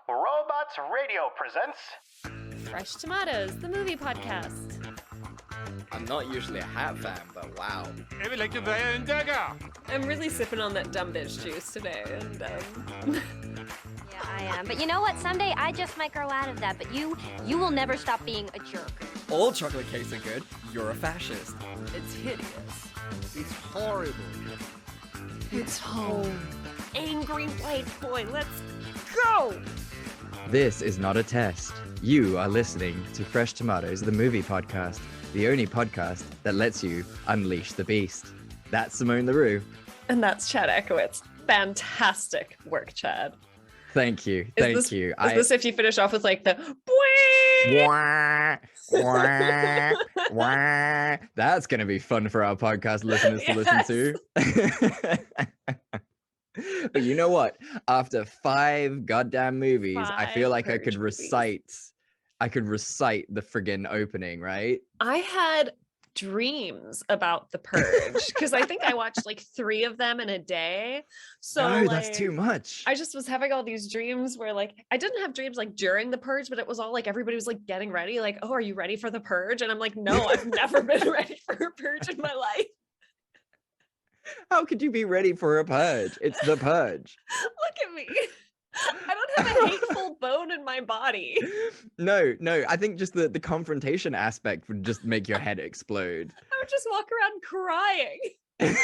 Robots Radio presents Fresh Tomatoes, the movie podcast. I'm not usually a hat fan, but wow. Jeg vil ikke være en dagger. I'm really sipping on that dumb bitch juice today, and Yeah, I am. But you know what? Someday I just might grow out of that, but you will never stop being a jerk. All chocolate cakes are good. You're a fascist. it's hideous. It's horrible. It's home. Angry white boy, let's go! This is not a test. You are listening to Fresh Tomatoes, the movie podcast, the only podcast that lets you unleash the beast. That's Simone LaRue. And that's Chad Ekowitz. Fantastic work, Chad. Thank you. Is this if you finish off with like the Wah, wah, wah. That's going to be fun for our podcast listeners to listen to. But you know what? After 5 goddamn movies, I feel like I could recite the friggin' opening, right? I had dreams about The Purge because I think I watched like 3 of them in a day. So that's too much. I just was having all these dreams where like I didn't have dreams like during the purge, but it was all like everybody was like getting ready, like, oh, are you ready for the purge? And I'm like, no, I've never been ready for a purge in my life. How could you be ready for a purge? It's the purge. Look at me. I don't have a hateful bone in my body. No, I think just the confrontation aspect would just make your head explode. I would just walk around crying. Please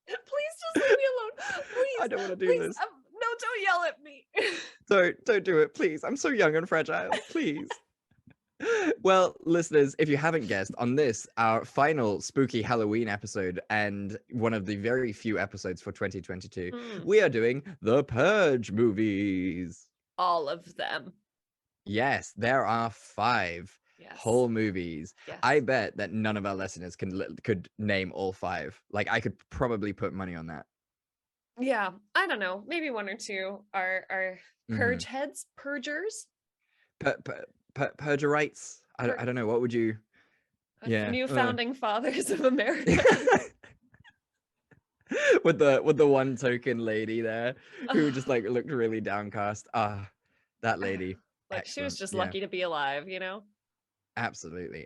just leave me alone. Please. I don't want to do this. No, don't yell at me. Don't do it, please. I'm so young and fragile. Please. Well, listeners, if you haven't guessed, on this, our final spooky Halloween episode and one of the very few episodes for 2022, we are doing the Purge movies. All of them. Yes, there are 5 whole movies. Yes. I bet that none of our listeners could name all 5. Like, I could probably put money on that. Yeah, I don't know. Maybe 1 or 2 are purge heads, purgers. Purgerites. I don't know. What would you? New founding fathers of America. with the one token lady there who just like looked really downcast. That lady. Like she was just lucky to be alive, you know? Absolutely.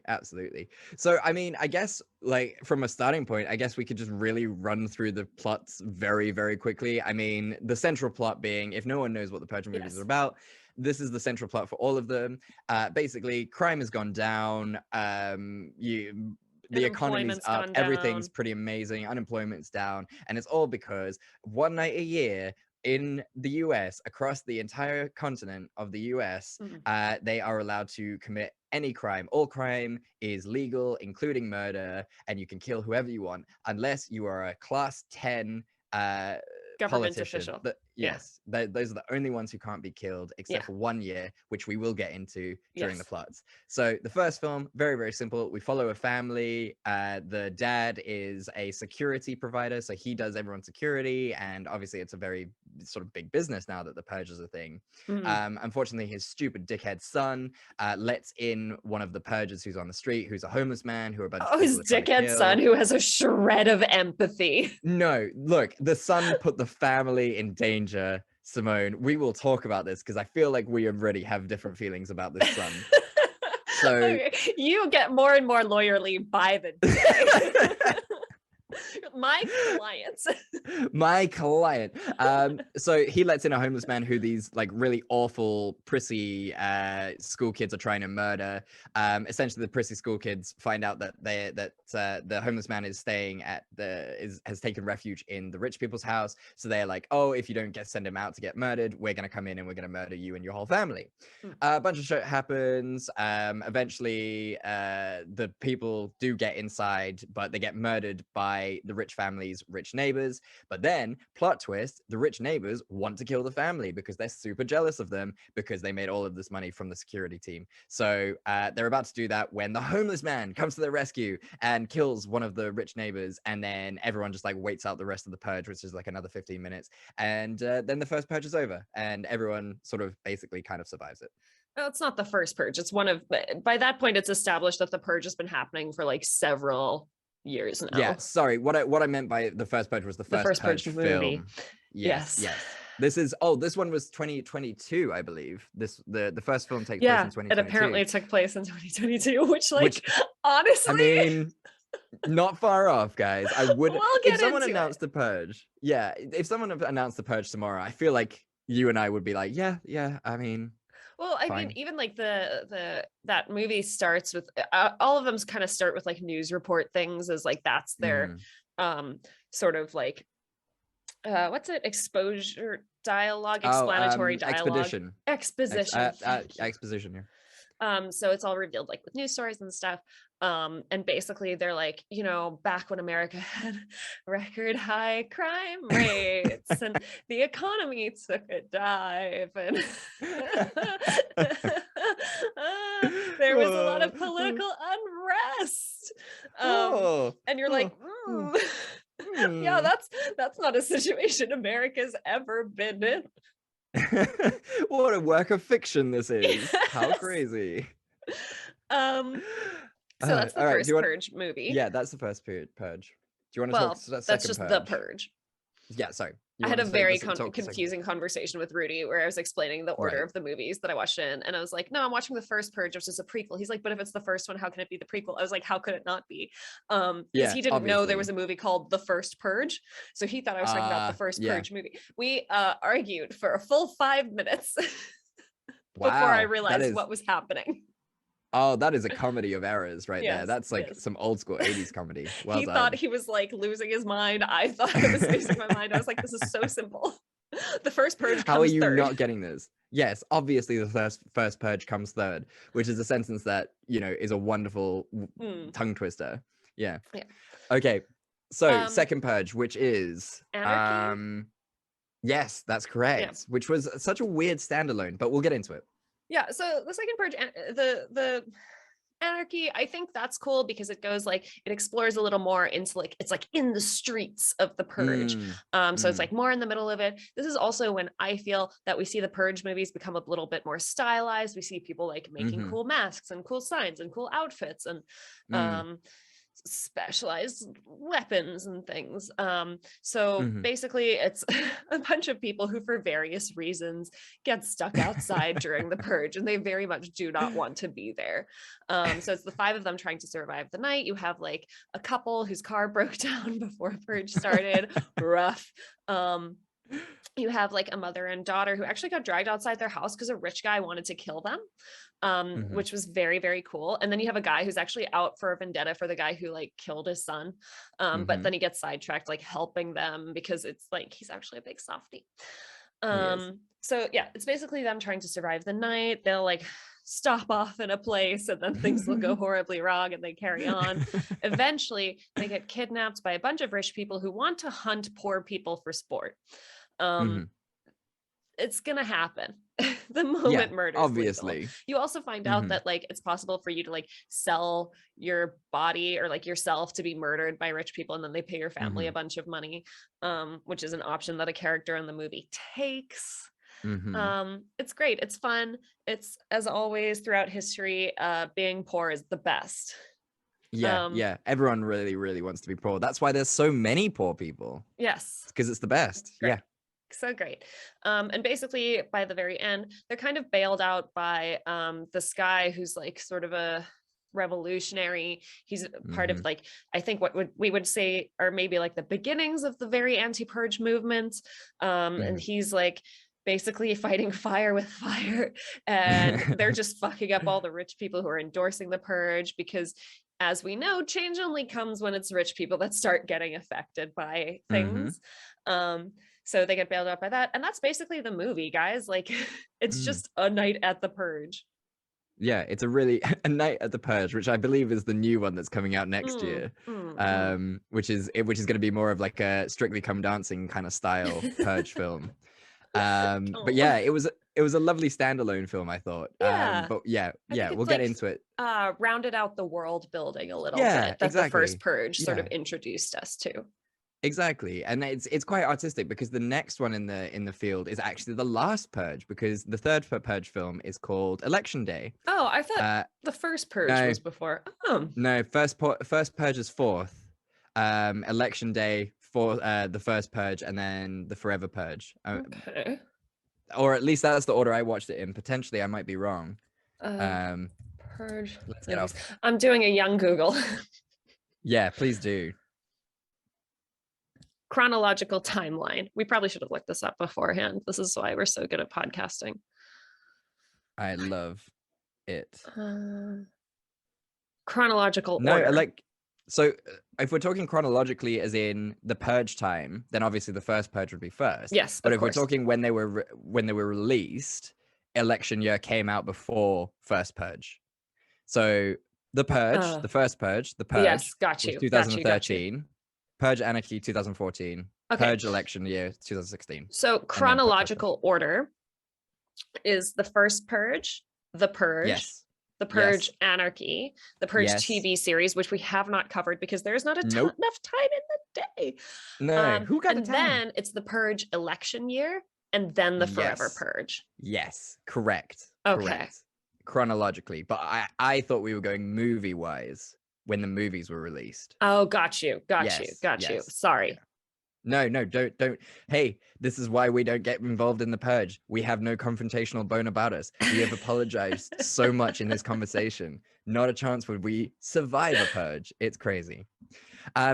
So I mean, I guess like from a starting point, I guess we could just really run through the plots very, very quickly. I mean, the central plot being, if no one knows what the Purge movies are about, this is the central plot for all of them. Basically, crime has gone down. The economy's up. Everything's pretty amazing. Unemployment's down. And it's all because one night a year in the US, across the entire continent of the US, they are allowed to commit any crime. All crime is legal, including murder, and you can kill whoever you want, unless you are a class 10 government politician. official. Those are the only ones who can't be killed, except for 1 year, which we will get into during the plots. So the first film, very, very simple. We follow a family. The dad is a security provider, so he does everyone's security, and obviously it's a very sort of big business now that the purge is a thing. Unfortunately, his stupid dickhead son lets in one of the purgers who's on the street, who's a homeless man, who are about to his dickhead son who has a shred of empathy. No, look, the son put the family in danger. Simone, we will talk about this because I feel like we already have different feelings about this son. So you get more and more lawyerly by the day. My client. So he lets in a homeless man who these like really awful prissy school kids are trying to murder. Essentially the prissy school kids find out that the homeless man is staying at has taken refuge in the rich people's house. So they're like, oh, if you don't send him out to get murdered, we're gonna come in and we're gonna murder you and your whole family. A bunch of shit happens. Eventually the people do get inside, but they get murdered by the rich family's rich neighbors. But then, plot twist, the rich neighbors want to kill the family because they're super jealous of them because they made all of this money from the security team. So they're about to do that when the homeless man comes to their rescue and kills one of the rich neighbors, and then everyone just like waits out the rest of the purge, which is like another 15 minutes, and then the first purge is over and everyone sort of basically kind of survives it. Well, it's not the first purge. It's one of, by that point, it's established that the purge has been happening for like several years now. Yeah, sorry. What I meant by the First Purge was the First Purge film. movie. Yes. This one was 2022, I believe. The first film takes place Yeah, in it 2022. apparently took place in 2022, which like Which, honestly, I mean, not far off, guys. I would we'll if get someone into announced the Purge. Yeah, if someone announced the Purge tomorrow, I feel like you and I would be like, yeah. I mean, Well, I mean, fine. even like that movie starts with all of them kind of start with like news report things as like that's their sort of like what's it, exposure dialogue, explanatory dialogue, exposition. Exposition. Yeah. So it's all revealed like with news stories and stuff. And basically they're like, you know, back when America had record high crime rates and the economy took a dive and there was a lot of political unrest. And you're like, yeah, that's not a situation America's ever been in. What a work of fiction this is. How Yes. crazy. So that's the all right, first Purge movie. Yeah, that's the first Purge. Do you want to Well, talk to that that's second just Purge? the Purge. Yeah, sorry. I had a very confusing conversation with Rudy where I was explaining the order of the movies that I watched in, and I was like, no, I'm watching the first Purge, which is a prequel. He's like, but if it's the first one, how can it be the prequel? I was like, how could it not be? Because he didn't know there was a movie called The First Purge, so he thought I was talking about the first Purge movie. We argued for a full 5 minutes before I realized what was happening. Oh, that is a comedy of errors right there. Yes, That's like some old school 80s comedy. Well he done. thought he was like losing his mind. I thought I was losing my mind. I was like, this is so simple. The first Purge comes How are you third. not getting this? Yes, obviously the first Purge comes third, which is a sentence that, you know, is a wonderful tongue twister. Yeah. Okay. So second Purge, which is Anarchy? Yes, that's correct. Yeah. Which was such a weird standalone, but we'll get into it. Yeah, so the second Purge, the Anarchy, I think that's cool because it goes like, it explores a little more into like, it's like in the streets of the Purge. So it's like more in the middle of it. This is also when I feel that we see the Purge movies become a little bit more stylized. We see people like making cool masks and cool signs and cool outfits and specialized weapons and things. So basically it's a bunch of people who for various reasons get stuck outside during the Purge, and they very much do not want to be there. So it's the 5 of them trying to survive the night. You have like a couple whose car broke down before Purge started. Rough. You have like a mother and daughter who actually got dragged outside their house because a rich guy wanted to kill them, which was very, very cool. And then you have a guy who's actually out for a vendetta for the guy who like killed his son. But then he gets sidetracked, like helping them because it's like, he's actually a big softie. So yeah, it's basically them trying to survive the night. They'll like stop off in a place and then things will go horribly wrong and they carry on. Eventually they get kidnapped by a bunch of rich people who want to hunt poor people for sport. It's gonna happen the moment murder is obviously legal. You also find out that like it's possible for you to like sell your body or like yourself to be murdered by rich people, and then they pay your family a bunch of money, which is an option that a character in the movie takes. It's great, it's fun. It's, as always throughout history, being poor is the best. Yeah, everyone really wants to be poor. That's why there's so many poor people. Yes, because it's the best. Great. So great. And basically by the very end they're kind of bailed out by this guy who's like sort of a revolutionary. He's part of like, I think what we would say are maybe like the beginnings of the very anti-Purge movement. And he's like basically fighting fire with fire, and they're just fucking up all the rich people who are endorsing the Purge, because as we know, change only comes when it's rich people that start getting affected by things. So they get bailed out by that, and that's basically the movie, guys. Like, it's just a night at the Purge. Yeah, it's a night at the Purge, which I believe is the new one that's coming out next year, which is going to be more of like a Strictly Come Dancing kind of style Purge film. But yeah, it was a lovely standalone film, I thought. But we'll get into it. Rounded out the world building a little bit that the first Purge sort of introduced us to. Exactly, and it's quite artistic because the next one in the field is actually the last Purge, because the third Purge film is called Election Day. Oh, I thought the first Purge was before. Oh. No, first Purge is fourth. Election Day for the First Purge and then the Forever Purge. Okay. Or at least that's the order I watched it in. Potentially, I might be wrong. Purge. Let's get off. I'm doing a young Google. Yeah, please do. Chronological timeline. We probably should have looked this up beforehand. This is why we're so good at podcasting. I love it. Chronological No, order. like, so if we're talking chronologically as in the Purge time, then obviously the First Purge would be first. Yes, But of if course. we're talking when they were released, election year came out before First Purge. So the Purge, the First Purge, the Purge Yes, got was you. 2013. Purge Anarchy 2014. Okay. Purge election year 2016. So chronological order is the First Purge, the Purge, Yes. the Purge Yes. Anarchy, the Purge Yes. TV series, which we have not covered because there's not Nope. enough time in the day. No, who got and the time? then it's the Purge election year, and then the Forever Yes. Purge. Yes, correct. Okay. Correct. Chronologically, but I thought we were going movie wise when the movies were released. Oh, got you. Got you. Yes, Got you. yes, Sorry. yeah. No, don't. Hey, this is why we don't get involved in the Purge. We have no confrontational bone about us. We have apologized so much in this conversation. Not a chance would we survive a Purge. It's crazy.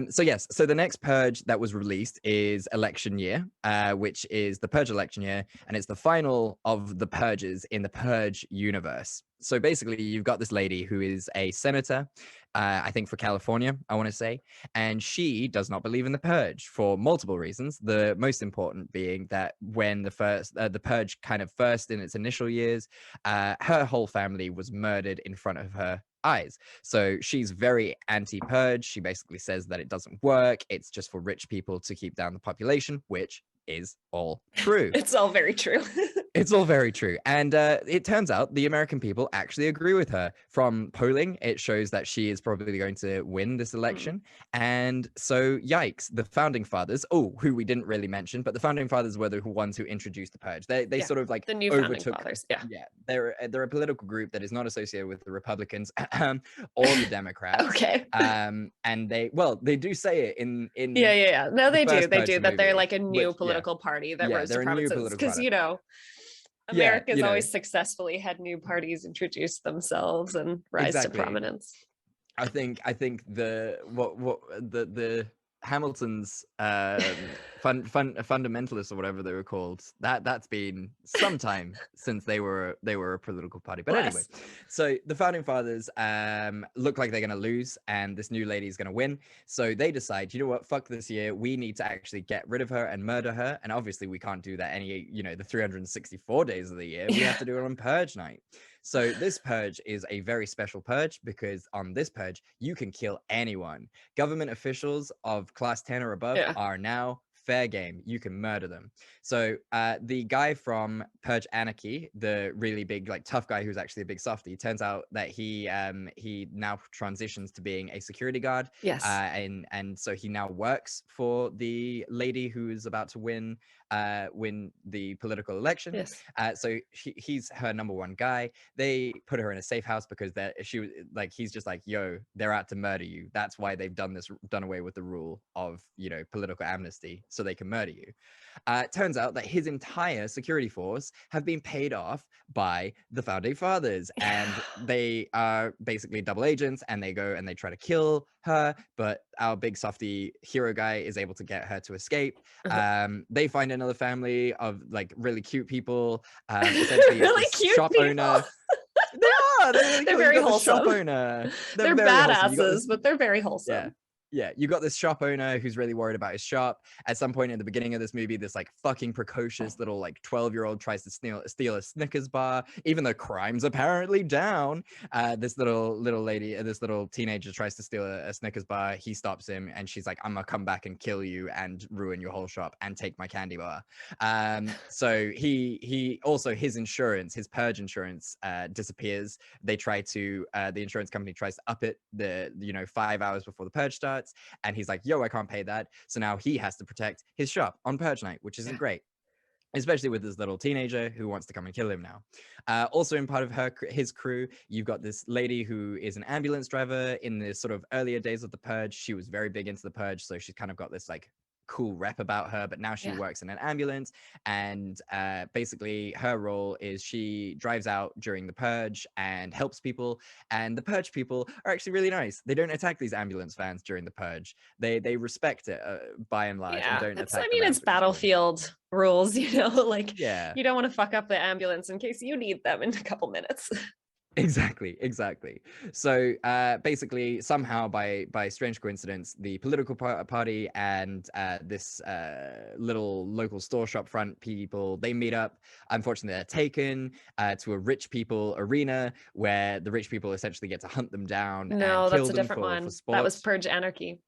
So yes, so the next Purge that was released is election year, which is the Purge election year, and it's the final of the Purges in the Purge universe. So basically, you've got this lady who is a senator, I think for California, I want to say, and she does not believe in the Purge for multiple reasons. The most important being that when the Purge kind of first in its initial years, her whole family was murdered in front of her eyes. So she's very anti-Purge. She basically says that it doesn't work. It's just for rich people to keep down the population, which is all true. It's all very true. It's all very true. And it turns out the American people actually agree with her. From polling, it shows that she is probably going to win this election. And so, yikes, the founding fathers, who we didn't really mention, but the founding fathers were the ones who introduced the Purge. They sort of like the new founding overtook. fathers. Yeah. Yeah, they're a political group that is not associated with the Republicans or the Democrats. Okay. And they do say it in Yeah. No, they do. first They Purge do. the That they're movie, like a new which, political party that Yeah, rose they're to a new prominence political because party. America's you know. always successfully had new parties introduce themselves and rise Exactly. to prominence. I think the Hamilton's fundamentalists or whatever they were called, that's been some time since they were a political party. But anyway, so the founding fathers look like they're going to lose and this new lady is going to win. So they decide, you know what, fuck this year. We need to actually get rid of her and murder her. And obviously we can't do that the 364 days of the year. We have to do it on Purge night. So this Purge is a very special Purge because on this Purge, you can kill anyone. Government officials of class 10 or above are now fair game. You can murder them. So the guy from Purge Anarchy, the really big, like tough guy who's actually a big softie, turns out that he now transitions to being a security guard. Yes. And so he now works for the lady who is about to win the political election. Yes. So he's her number one guy. They put her in a safe house because he's just like, yo, they're out to murder you. That's why they've done away with the rule of political amnesty, so they can murder you. Turns out that his entire security force have been paid off by the founding fathers, and they are basically double agents, and they go and they try to kill her, but our big softy hero guy is able to get her to escape. They find another family of like really cute people, essentially really cute shop people. owner. They're really They're cool. very You got the wholesome. shop owner. They're very wholesome. You got badasses, but they're very wholesome. Yeah, you got this shop owner who's really worried about his shop. At some point in the beginning of this movie, this like fucking precocious little like 12-year-old tries to steal a Snickers bar, even though crime's apparently down. This little lady, this little teenager tries to steal a Snickers bar. He stops him, and she's like, "I'm gonna come back and kill you and ruin your whole shop and take my candy bar." So he also his Purge insurance disappears. They try to the insurance company tries to up it 5 hours before the Purge starts, and he's like, yo, I can't pay that. So now he has to protect his shop on Purge night, which isn't great, especially with this little teenager who wants to come and kill him now. Also in part of his crew, you've got this lady who is an ambulance driver. In the sort of earlier days of the Purge, she was very big into the Purge, so she's kind of got this like cool rep about her, but now she works in an ambulance, and basically her role is she drives out during the purge and helps people, and the purge people are actually really nice. They don't attack these ambulance vans during the purge. They respect it by and large, and don't attack. I mean, it's battlefield rules, you know, like yeah, you don't want to fuck up the ambulance in case you need them in a couple minutes. Exactly. So basically, somehow by strange coincidence, the political party and this little local store shop front people, they meet up. Unfortunately, they're taken to a rich people arena where the rich people essentially get to hunt them down. No, and kill that's a them different for one. sports. That was Purge Anarchy.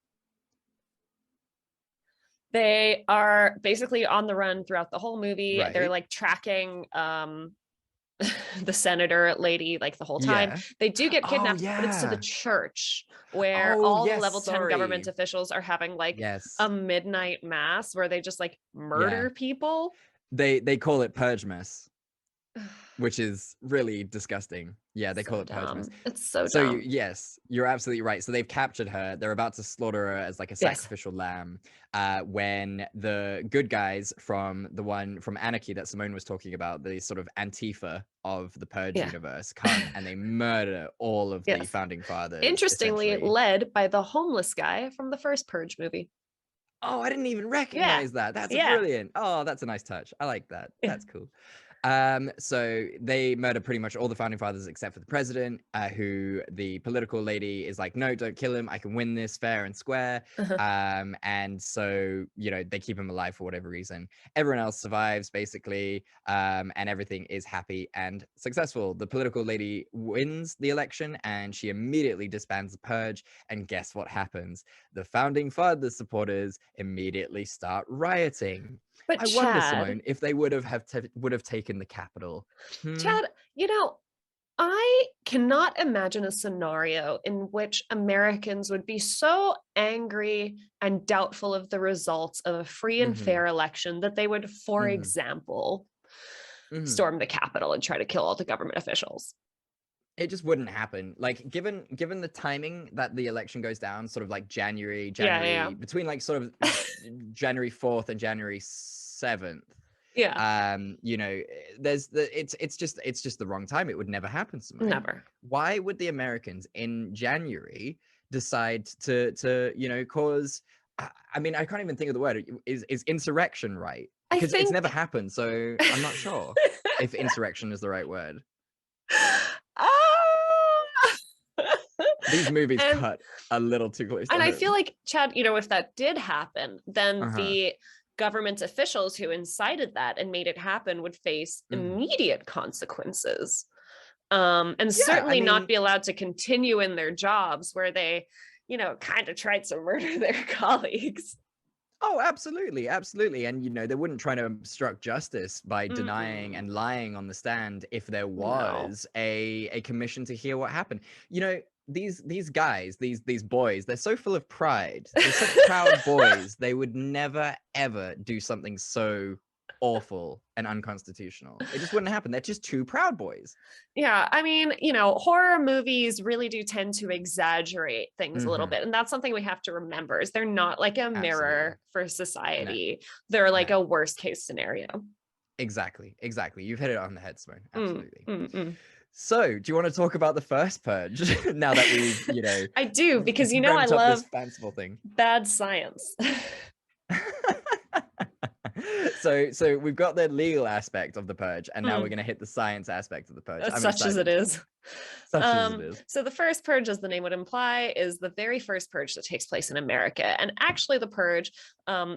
They are basically on the run throughout the whole movie. Right. They're like tracking the senator lady like the whole time. They do get kidnapped, but it's to the church where all the level 10 government officials are having like a midnight mass where they just like murder people. They call it Purge Mess, which is really disgusting. Yeah, they call it Purge Mess. It's so dumb. Yes, you're absolutely right. So they've captured her. They're about to slaughter her as like a sacrificial lamb. When the good guys from Anarchy that Simone was talking about, the sort of Antifa of the Purge universe, come and they murder all of the founding fathers. Interestingly, led by the homeless guy from the first Purge movie. Oh, I didn't even recognize that. That's brilliant. Oh, that's a nice touch. I like that. That's cool. So they murder pretty much all the founding fathers except for the president, who the political lady is like, no, don't kill him. I can win this fair and square. And so, you know, they keep him alive for whatever reason. Everyone else survives basically, and everything is happy and successful. The political lady wins the election and she immediately disbands the purge. And guess what happens? The founding fathers supporters immediately start rioting. But I wonder, Simone, if they would have taken the Capitol. Chad, you know, I cannot imagine a scenario in which Americans would be so angry and doubtful of the results of a free and fair election that they would, for example, storm the Capitol and try to kill all the government officials. It just wouldn't happen. Like, given the timing that the election goes down, sort of like January, between like sort of January 4th and January 7th. Yeah. You know, it's just the wrong time. It would never happen, Simone. Never. Why would the Americans in January decide to you know, cause, I mean, I can't even think of the word. Is insurrection right? Because it's never happened, so I'm not sure if insurrection is the right word. These movies cut a little too close. And I feel like, Chad, you know, if that did happen, then the government officials who incited that and made it happen would face immediate consequences. And certainly not be allowed to continue in their jobs where they, you know, kind of tried to murder their colleagues. Oh, absolutely. And, you know, they wouldn't try to obstruct justice by denying and lying on the stand if there was a commission to hear what happened. You know, these guys, these boys, they're so full of pride. They're such proud boys. They would never, ever do something so awful and unconstitutional. It just wouldn't happen. They're just two proud boys. Yeah, I mean, you know, horror movies really do tend to exaggerate things a little bit, and that's something we have to remember, is they're not like a mirror for society. They're like a worst case scenario. Exactly. You've hit it on the head, Simone. Absolutely. So, do you want to talk about the first Purge now that we've, you know? I do, because you know I love this fanciful thing. Bad science. So we've got the legal aspect of the purge, and now we're going to hit the science aspect of the purge. Such as it is. So the first purge, as the name would imply, is the very first purge that takes place in America. And actually the purge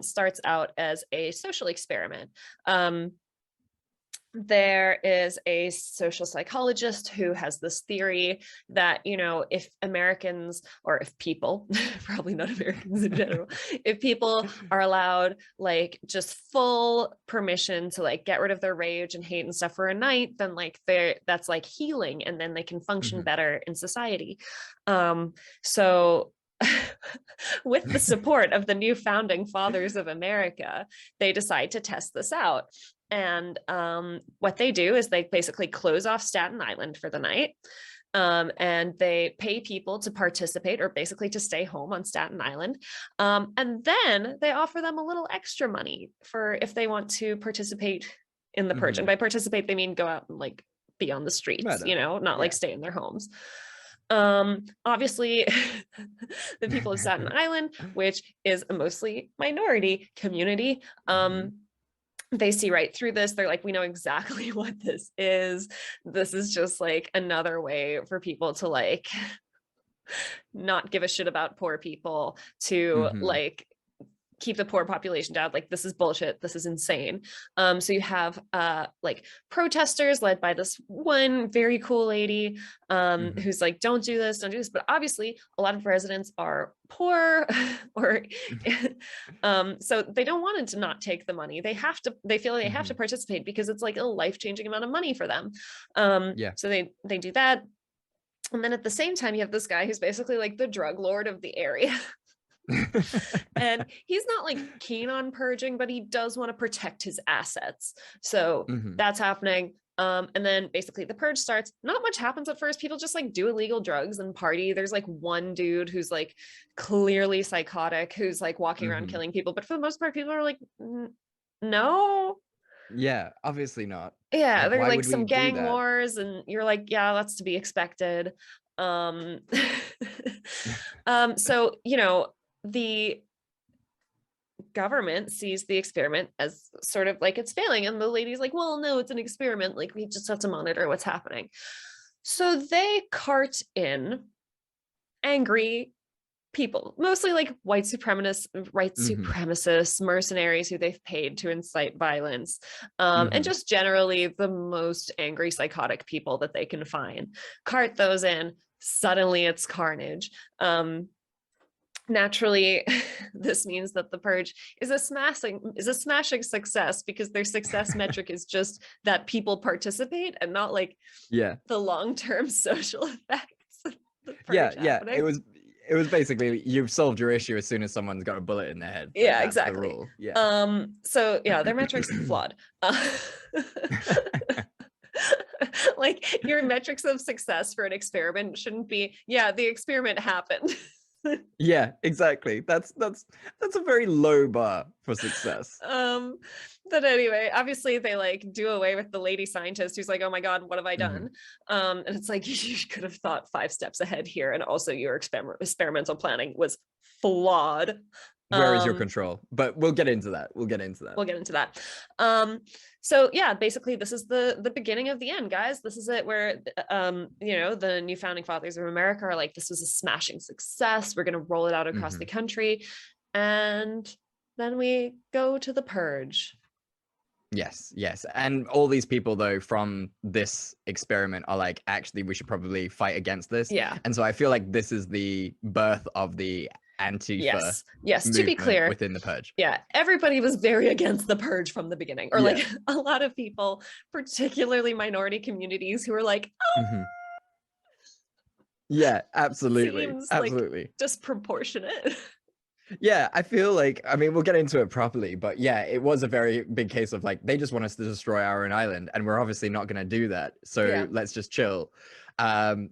starts out as a social experiment. There is a social psychologist who has this theory that, you know, if Americans, or if people, probably not Americans in general, if people are allowed like just full permission to like get rid of their rage and hate and stuff for a night, then like that's like healing, and then they can function better in society. So with the support of the new founding fathers of America, they decide to test this out. And what they do is they basically close off Staten Island for the night. and they pay people to participate or basically to stay home on Staten Island. And then they offer them a little extra money for if they want to participate in the purge. And by participate, they mean go out and like be on the streets, you know, not like stay in their homes. Obviously the people of Staten Island, which is a mostly minority community, they see right through this. They're like, we know exactly what this is. This is just like another way for people to like not give a shit about poor people, to like keep the poor population down. Like, this is bullshit. This is insane. So you have like protesters led by this one very cool lady who's like, don't do this, don't do this. But obviously a lot of residents are poor or so they don't want it to not take the money. They have to, they feel like they have to participate because it's like a life-changing amount of money for them. So they do that. And then at the same time, you have this guy who's basically like the drug lord of the area. And he's not like keen on purging, but he does want to protect his assets. So that's happening. And then basically the purge starts. Not much happens at first. People just like do illegal drugs and party. There's like one dude who's like clearly psychotic, who's like walking around killing people. But for the most part, people are like, no. Yeah, obviously not. Yeah, there are why like would some we do gang that? wars, and you're like, yeah, that's to be expected. So, you know, the government sees the experiment as sort of like it's failing, and the lady's like, well, no, it's an experiment, like we just have to monitor what's happening. So they cart in angry people, mostly like white supremacists, mercenaries who they've paid to incite violence, and just generally the most angry psychotic people that they can find. Cart those in, suddenly it's carnage. Naturally, this means that the purge is a smashing success, because their success metric is just that people participate and not like the long-term social effects of the purge happening. It was basically, you've solved your issue as soon as someone's got a bullet in their head. Like, Yeah, that's exactly. the rule. Yeah. So yeah, their metrics flawed. Like, your metrics of success for an experiment shouldn't be, yeah, the experiment happened. Yeah, exactly. That's a very low bar for success. But anyway, obviously they like do away with the lady scientist who's like, oh my god, what have I done? And it's like, you could have thought 5 steps ahead here, and also your experimental planning was flawed. Where is your control? But we'll get into that. We'll get into that. So yeah, basically this is the beginning of the end, guys. This is it, where you know, the new founding fathers of America are like, this was a smashing success, we're going to roll it out across the country. And then we go to the purge. Yes. And all these people, though, from this experiment are like, actually, we should probably fight against this. Yeah. And so I feel like this is the birth of the Antifa. Yes, to be clear, within the purge. Yeah, everybody was very against the purge from the beginning, or like a lot of people, particularly minority communities, who were like, oh, yeah, absolutely. seems Absolutely. like disproportionate. Yeah, I feel like, I mean, we'll get into it properly, but yeah, it was a very big case of like, they just want us to destroy our own island, and we're obviously not going to do that. So let's just chill. And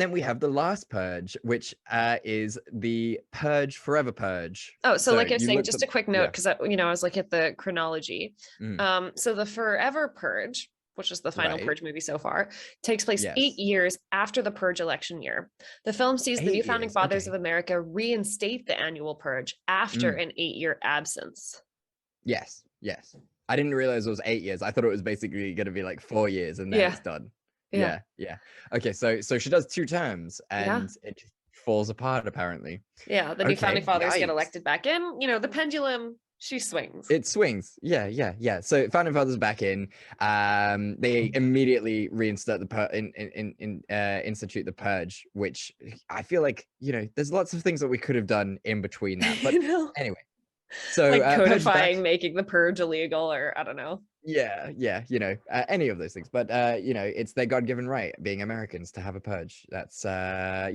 then we have the last purge, which is the Forever Purge. Oh, so like I was saying, just a quick note, because you know, I was looking at the chronology. So the Forever Purge, which is the final purge movie so far, takes place 8 years after the purge election year. The film sees the new founding fathers of America reinstate the annual purge after an 8-year absence. Yes. I didn't realize it was 8 years. I thought it was basically going to be like 4 years and then it's done. Yeah. Okay, so she does 2 terms, and it just falls apart apparently. Yeah, the new founding fathers get elected back in. You know, the pendulum, she swings. It swings. Yeah. So founding fathers back in. They immediately reinstate institute the purge, which I feel like, you know, there's lots of things that we could have done in between that. But anyway. So like codifying, making the purge illegal, or I don't know. Yeah, you know, any of those things. But you know, it's their God-given right, being Americans, to have a purge. That's So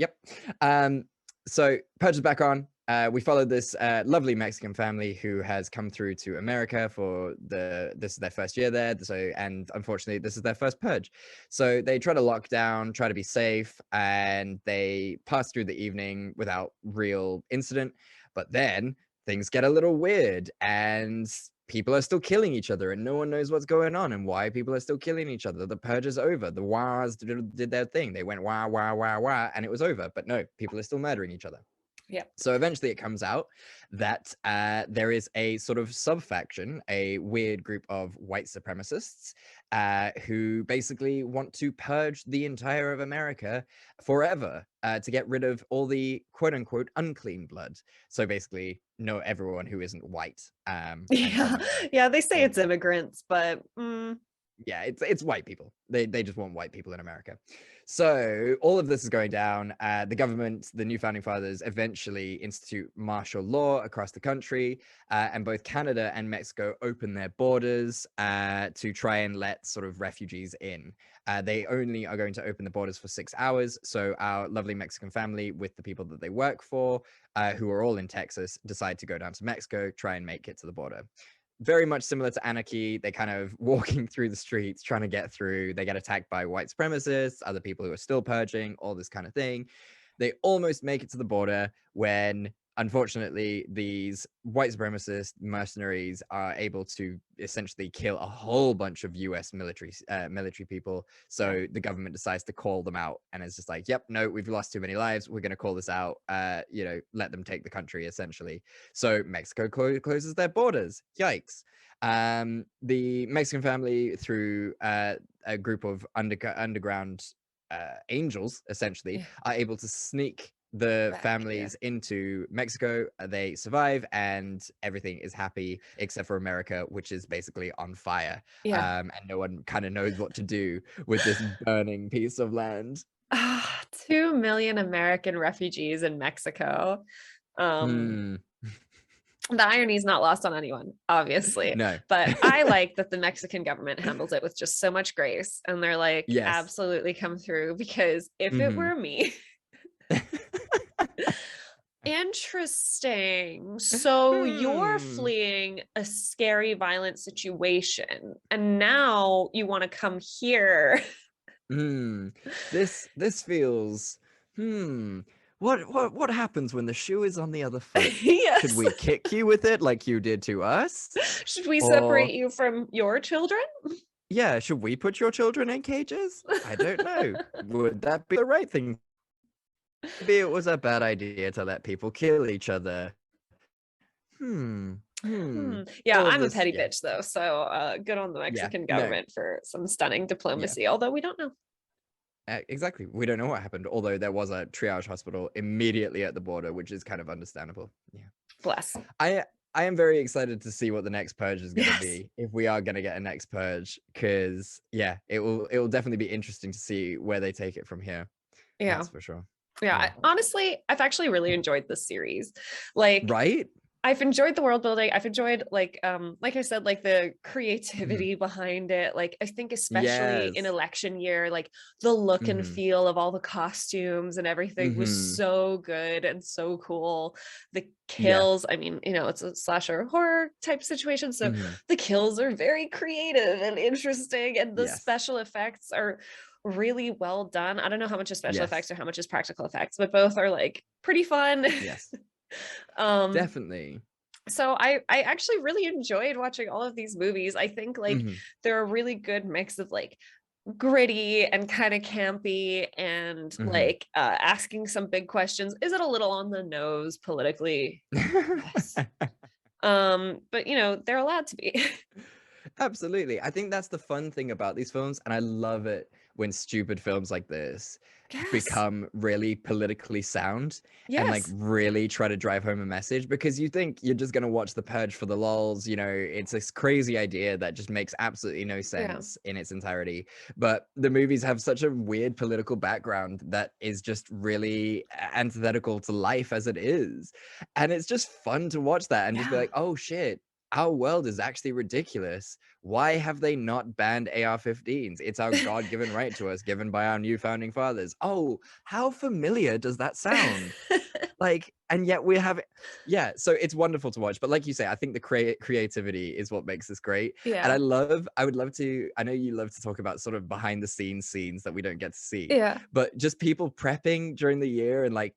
purge is back on. we followed this lovely Mexican family who has come through to America for this is their first year there. So, and unfortunately, this is their first purge. So they try to lock down, try to be safe, and they pass through the evening without real incident. But then things get a little weird, and people are still killing each other, and no one knows what's going on and why people are still killing each other. The purge is over. The wahs did their thing. They went wah, wah, wah, wah, and it was over. But no, people are still murdering each other. Yeah. So eventually it comes out that there is a sort of sub-faction, a weird group of white supremacists who basically want to purge the entire of America forever to get rid of all the quote-unquote unclean blood. So basically, no, everyone who isn't white. Yeah, they say it's immigrants, but yeah, it's white people. They just want white people in America. So all of this is going down. The government, the new founding fathers, eventually institute martial law across the country, and both Canada and Mexico open their borders to try and let sort of refugees in. They only are going to open the borders for 6 hours. So our lovely Mexican family with the people that they work for, who are all in Texas, decide to go down to Mexico, try and make it to the border. Very much similar to Anarchy. They kind of walking through the streets, trying to get through. They get attacked by white supremacists, other people who are still purging, all this kind of thing. They almost make it to the border when, unfortunately, these white supremacist mercenaries are able to essentially kill a whole bunch of US military people. So the government decides to call them out, and it's just like, yep, no, we've lost too many lives. We're going to call this out, let them take the country, essentially. So Mexico closes their borders. Yikes. The Mexican family, through a group of underground angels, essentially, are able to sneak the families into Mexico. They survive, and everything is happy except for America, which is basically on fire. And no one kind of knows what to do with this burning piece of land. 2 million American refugees in Mexico. The irony is not lost on anyone, obviously. No. But I like that the Mexican government handles it with just so much grace. And they're like, Yes. absolutely come through, because if it were me. Interesting. So you're fleeing a scary, violent situation, and now you want to come here. This feels what happens when the shoe is on the other foot? Yes. Should we kick you with it like you did to us? Should we separate you from your children? Yeah, should we put your children in cages? I don't know. Would that be the right thing? Maybe it was a bad idea to let people kill each other. Yeah, I'm a petty bitch though, so good on the Mexican government for some stunning diplomacy, although we don't know. Exactly. We don't know what happened, although there was a triage hospital immediately at the border, which is kind of understandable. Yeah. Bless. I am very excited to see what the next purge is going to be, if we are going to get a next purge, because it will definitely be interesting to see where they take it from here. Yeah, that's for sure. Yeah. Honestly, I've actually really enjoyed this series. Like, right? I've enjoyed the world building. I've enjoyed like I said, like the creativity behind it. Like, I think especially in election year, like the look and feel of all the costumes and everything was so good and so cool. The kills, I mean, it's a slasher horror type situation. So the kills are very creative and interesting, and the special effects are really well done. I don't know how much is special effects or how much is practical effects, but both are like pretty fun. Yes. Definitely. So I actually really enjoyed watching all of these movies. I think like they're a really good mix of like gritty and kind of campy and like asking some big questions. Is it a little on the nose politically? Yes. But they're allowed to be. Absolutely. I think that's the fun thing about these films, and I love it when stupid films like this become really politically sound and like really try to drive home a message, because you think you're just going to watch The Purge for the lols. It's this crazy idea that just makes absolutely no sense in its entirety, but the movies have such a weird political background that is just really antithetical to life as it is, and it's just fun to watch that and just be like, oh shit, our world is actually ridiculous. Why have they not banned AR-15s? It's our God-given right to us, given by our new founding fathers. Oh, how familiar does that sound? Like, and yet we have, so it's wonderful to watch. But like you say, I think the creativity is what makes this great. Yeah. And I would love to, I know you love to talk about sort of behind the scenes scenes that we don't get to see. Yeah. But just people prepping during the year and like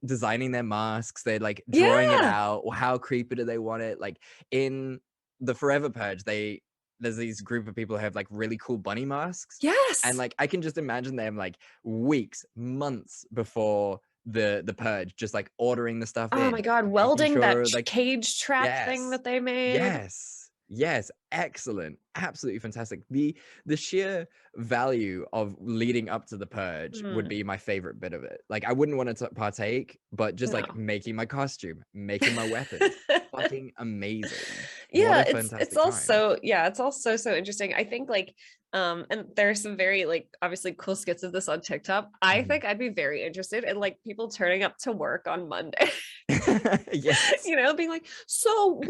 designing their masks, they're like drawing it out, or how creepy do they want it? Like in the Forever Purge, there's these group of people who have like really cool bunny masks. Yes. And like I can just imagine them like weeks, months before the purge, just like ordering the stuff Oh in, my god, welding that like cage trap thing that they made. Yes, excellent, absolutely fantastic. The sheer value of leading up to the purge would be my favorite bit of it. Like I wouldn't want to partake, but just like making my costume, making my weapons, fucking amazing. Yeah, it's also so interesting. I think like and there's some very like obviously cool skits of this on TikTok. I think I'd be very interested in like people turning up to work on Monday. Yes. You know, being like, so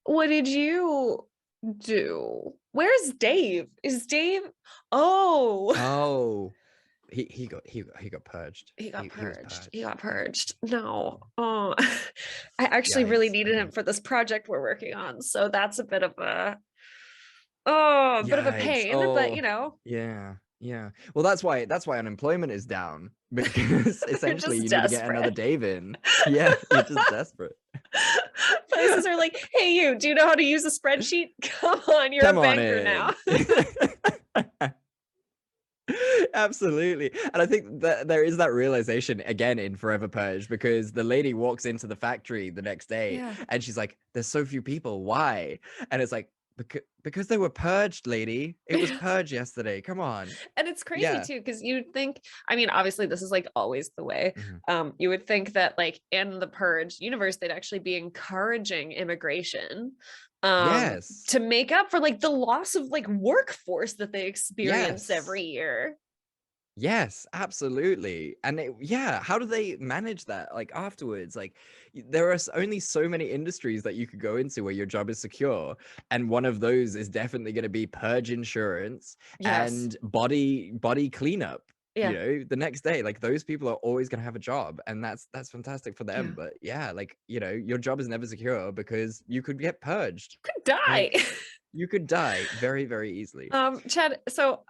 what did you do? Where's Dave? Is Dave? Oh, he got purged. He got purged. No. Oh, I actually really needed him for this project we're working on. So that's a bit of a bit of a pain, but you know. Yeah. Well, that's why unemployment is down, because essentially you need to get another Dave in. Yeah, you're just desperate. Places are like, hey, you, do you know how to use a spreadsheet? Come on, you're a banker now. Absolutely. And I think that there is that realization again in Forever Purge, because the lady walks into the factory the next day and she's like, there's so few people. Why? And it's like, because they were purged, lady. It was purge yesterday. Come on. And it's crazy too, because you'd think, I mean, obviously this is like always the way. You would think that like in the purge universe, they'd actually be encouraging immigration to make up for like the loss of like workforce that they experience every year. Yes, absolutely. And how do they manage that like afterwards? Like there are only so many industries that you could go into where your job is secure, and one of those is definitely going to be purge insurance and body cleanup. You know, the next day, like those people are always going to have a job, and that's fantastic for them. But like, you know, your job is never secure because you could get purged. You could die. You could die very, very easily. Chad, so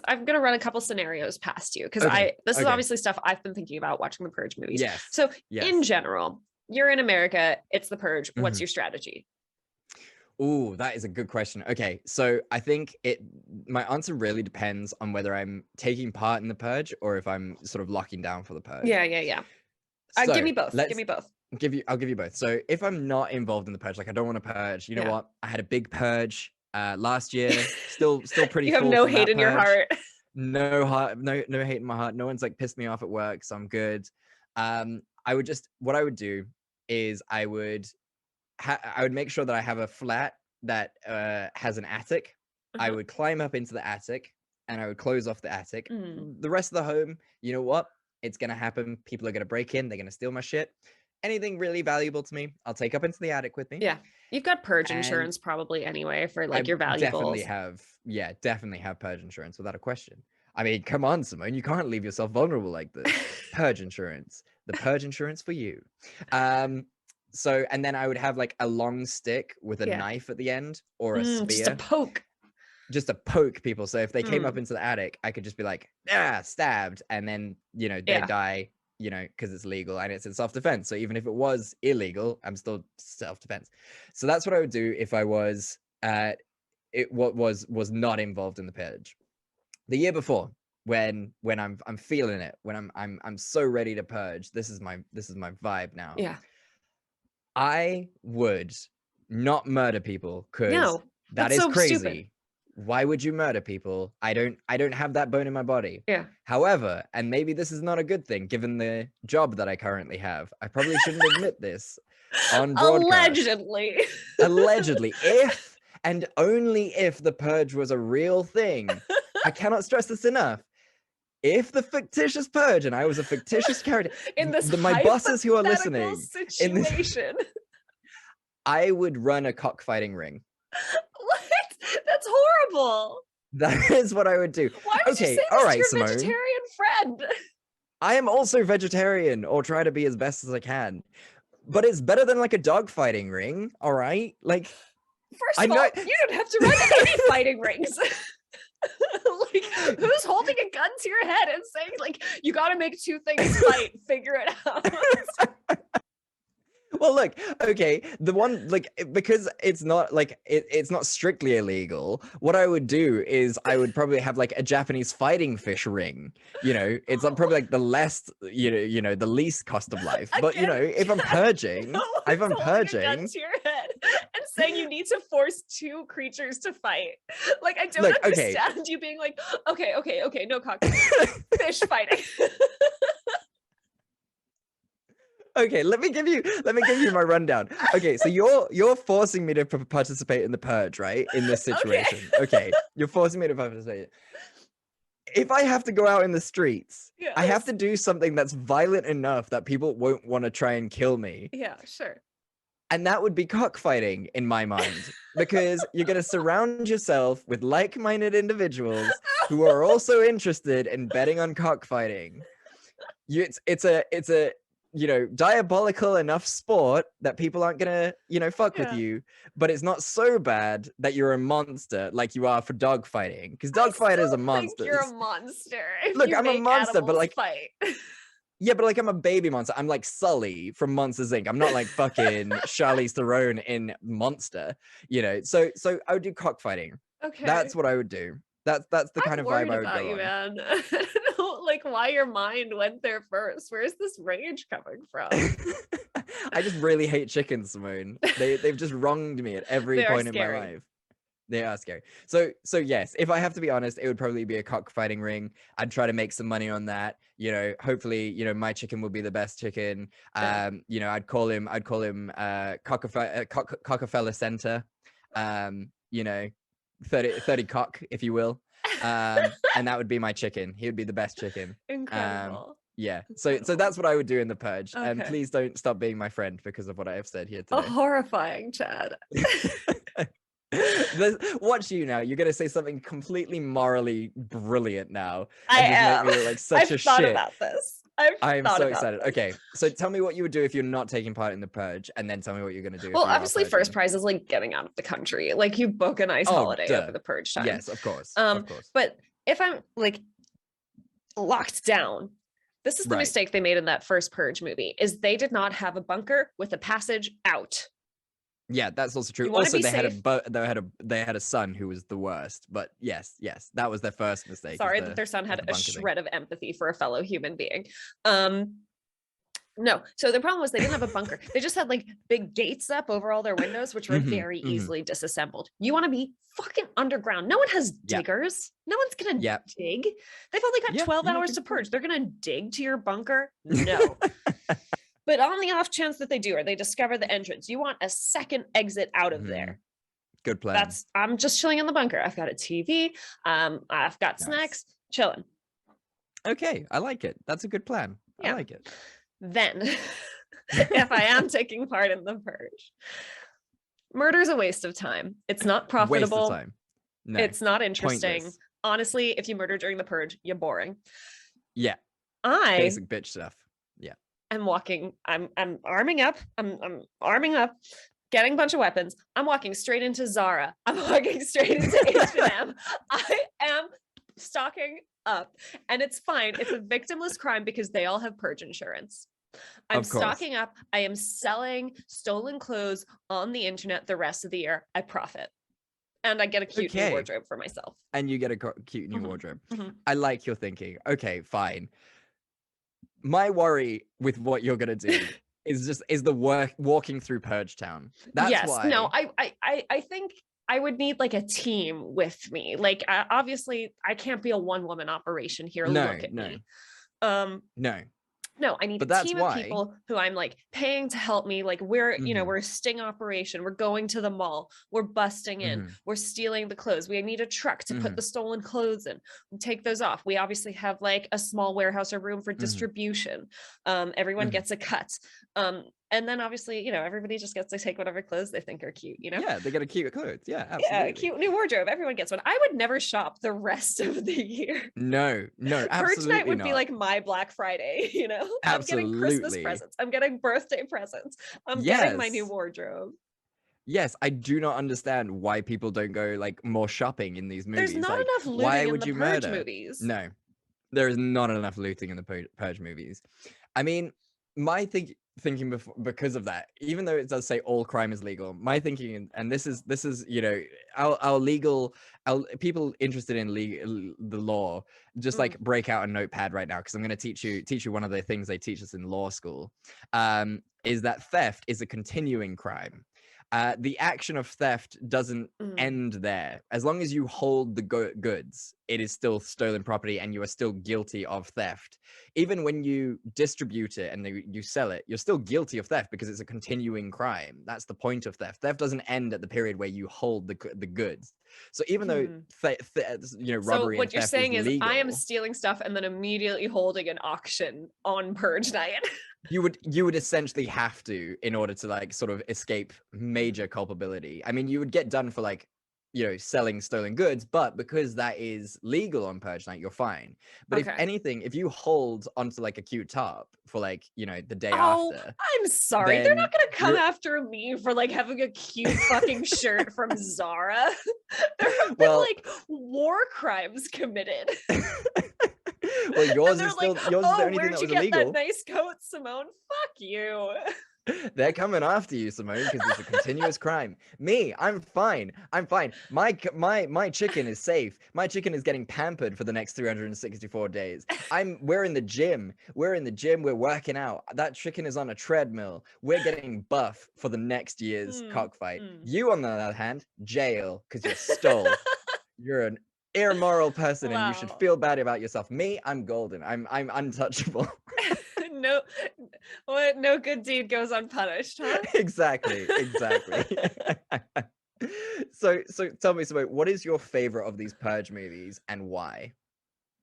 I'm going to run a couple scenarios past you, because this is obviously stuff I've been thinking about watching the Purge movies. So in general, you're in America, it's the Purge. What's your strategy? Oh, that is a good question. Okay, so I think my answer really depends on whether I'm taking part in the Purge or if I'm sort of locking down for the Purge. Yeah. So give me both. I'll give you both. So if I'm not involved in the Purge, like I don't want to purge, you know what? I had a big purge last year. Still pretty. You have no hate in your heart. No hate in my heart. No one's like pissed me off at work, so I'm good. What I would do is I would make sure that I have a flat that has an attic. I would climb up into the attic and I would close off the attic. The rest of the home, you know what? It's going to happen. People are going to break in. They're going to steal my shit. Anything really valuable to me, I'll take up into the attic with me. Yeah. You've got purge insurance probably anyway for like your valuables. Definitely have purge insurance without a question. I mean, come on, Simone, you can't leave yourself vulnerable like this. Purge insurance, the purge insurance for you. So, and then I would have like a long stick with a knife at the end, or a spear. Just to poke people. So if they came up into the attic, I could just be like, stabbed. And then, you know, they die, you know, because it's legal and it's in self-defense. So even if it was illegal, I'm still self-defense. So that's what I would do if I was was not involved in the purge. The year before, when I'm feeling it, when I'm so ready to purge, this is my vibe now. Yeah. I would not murder people, because that is so crazy. Stupid. Why would you murder people? I don't have that bone in my body. Yeah. However, and maybe this is not a good thing given the job that I currently have, I probably shouldn't admit this on broadcast. Allegedly, if and only if the purge was a real thing. I cannot stress this enough. If the fictitious purge and I was a fictitious character in this my bosses who are listening situation, I would run a cockfighting ring. What? That's horrible. That is what I would do. Why would you say this to your vegetarian friend? I am also vegetarian, or try to be as best as I can. But it's better than like a dog fighting ring, all right? Like, First I of all, know- you don't have to run any fighting rings. Like, who's holding a gun to your head and saying, like, you got to make two things fight, figure it out? Well, look, okay, the one, like, because it's not like it's not strictly illegal. What I would do is I would probably have like a Japanese fighting fish ring. You know, it's probably like the less, the least cost of life. But you know, if I'm purging, No if I'm one's holding a gun purging, to your head and saying you need to force two creatures to fight. Like, I don't Look, okay. understand you being like, okay, no cock, fish fighting. Okay, let me give you my rundown. Okay, so you're forcing me to participate in the purge, right? In this situation. Okay, you're forcing me to participate. If I have to go out in the streets, I have to do something that's violent enough that people won't want to try and kill me. Yeah, sure. And that would be cockfighting in my mind, because you're going to surround yourself with like-minded individuals who are also interested in betting on cockfighting. It's a diabolical enough sport that people aren't gonna, fuck with you, but it's not so bad that you're a monster like you are for dog fighting, because dog fighters are monsters. You're a monster. Look, I'm a monster, but like, fight. yeah, but like I'm a baby monster. I'm like Sully from Monsters Inc. I'm not like fucking Charlize Theron in Monster, So I would do cockfighting. Okay. That's what I would do. That's the kind of vibe I would go you, on. man. I don't know, like, why your mind went there first. Where's this rage coming from? I just really hate chickens, Simone. They've just wronged me at every point in my life. They are scary. So yes, if I have to be honest, it would probably be a cockfighting ring. I'd try to make some money on that. Hopefully, my chicken will be the best chicken. I'd call him Cockafella Center. 30 cock, if you will. And that would be my chicken. He would be the best chicken. Incredible. Yeah. So that's what I would do in the purge. And Okay. please don't stop being my friend because of what I have said here A today. horrifying Chad. Watch you now. You're gonna say something completely morally brilliant now. I and just am. Make me look like such a thought shit. about this. I am thought so about excited. this. Okay, so tell me what you would do if you're not taking part in the purge, and then tell me what you're gonna do. Well, if you are obviously, first purging. prize is like getting out of the country. Like, you book a nice holiday duh. over the purge time. Yes, of course. Of course. But if I'm like locked down, this is the Right. mistake they made in that first Purge movie, is they did not have a bunker with a passage out. Yeah, that's also true. You wanna Also, be they safe? they had a son who was the worst. But yes, that was their first mistake. Sorry that their son had the a bunker thing. shred of empathy for a fellow human being. No, so the problem was they didn't have a bunker. They just had like big gates up over all their windows, which were very easily disassembled. You want to be fucking underground. No one has Yeah. diggers. No one's gonna Yeah. dig. They've only got Yeah, 12 you make hours a to good purge. They're gonna dig to your bunker? No. But on the off chance that they do, or they discover the entrance, you want a second exit out of there. Good plan. I'm just chilling in the bunker. I've got a TV. I've got Nice. snacks, chilling. Okay, I like it. That's a good plan. Yeah. I like it. Then, if I am taking part in the purge, murder's a waste of time. It's not profitable. Waste of time. No. It's not interesting. Pointless. Honestly, if you murder during the purge, you're boring. Yeah. I Basic bitch stuff. Yeah. am walking. I'm arming up. I'm arming up. Getting a bunch of weapons. I'm walking straight into Zara. I'm walking straight into H&M. I am stocking up, and it's fine. It's a victimless crime because they all have purge insurance. I'm Of course. stocking up. I am selling stolen clothes on the internet the rest of the year. I profit. And I get a cute new Okay. wardrobe for myself. And you get a cute new Mhm. wardrobe. Mhm. I like your thinking. Okay, fine. My worry with what you're gonna do is the walking through Purge Town. That's Yes. why. No, I think I would need like a team with me. Like, obviously I can't be a one-woman operation here. No, Look at no. me. No. No, I need But a that's team why- of people who I'm like paying to help me. Like, we're, Mhm. we're a sting operation. We're going to the mall. We're busting in. Mhm. We're stealing the clothes. We need a truck to put Mhm. the stolen clothes in. We take those off. We obviously have like a small warehouse or room for distribution. Everyone Mhm. gets a cut. And then obviously, everybody just gets to take whatever clothes they think are cute, Yeah, they get a cute clothes. Yeah, absolutely. Yeah, cute new wardrobe. Everyone gets one. I would never shop the rest of the year. No, Purge absolutely night would not. be like my Black Friday, I'm getting Christmas Absolutely. presents. I'm getting birthday presents. I'm getting my new wardrobe. Yes, I do not understand why people don't go like more shopping in these movies. There's not like, enough looting why in would the you Purge murder? movies. No, there is not enough looting in the Purge movies. I mean, my thinking because of that, even though it does say all crime is legal, my thinking, and this is our people interested in the law, just like break out a notepad right now, because I'm going to teach you one of the things they teach us in law school, is that theft is a continuing crime. The action of theft doesn't end there. As long as you hold the goods, it is still stolen property and you are still guilty of theft. Even when you distribute it and you sell it, you're still guilty of theft because it's a continuing crime. That's the point of theft. Theft doesn't end at the period where you hold the goods. So even though robbery so what and you're theft saying is legal, I am stealing stuff and then immediately holding an auction on Purge night. you would essentially have to, in order to like sort of escape major culpability. I mean, you would get done for like, selling stolen goods, but because that is legal on Purge night, you're fine. But if anything, if you hold onto like a cute top for like, the day after. I'm sorry. They're not gonna come you're- after me for like having a cute fucking shirt from Zara. There have been Well- like war crimes committed. Well, yours And is they're still like, yours is the only thing where'd that you was get illegal. that nice coat, Simone? Fuck you. They're coming after you, Simone, because it's a continuous crime. Me, I'm fine. My chicken is safe. My chicken is getting pampered for the next 364 days. We're in the gym. We're working out. That chicken is on a treadmill. We're getting buff for the next year's cockfight. You, on the other hand, jail because you stole. You're an immoral person and you should feel bad about yourself. Me, I'm golden. I'm untouchable. No good deed goes unpunished, huh? Exactly. So tell me, Simone, what is your favorite of these Purge movies and why?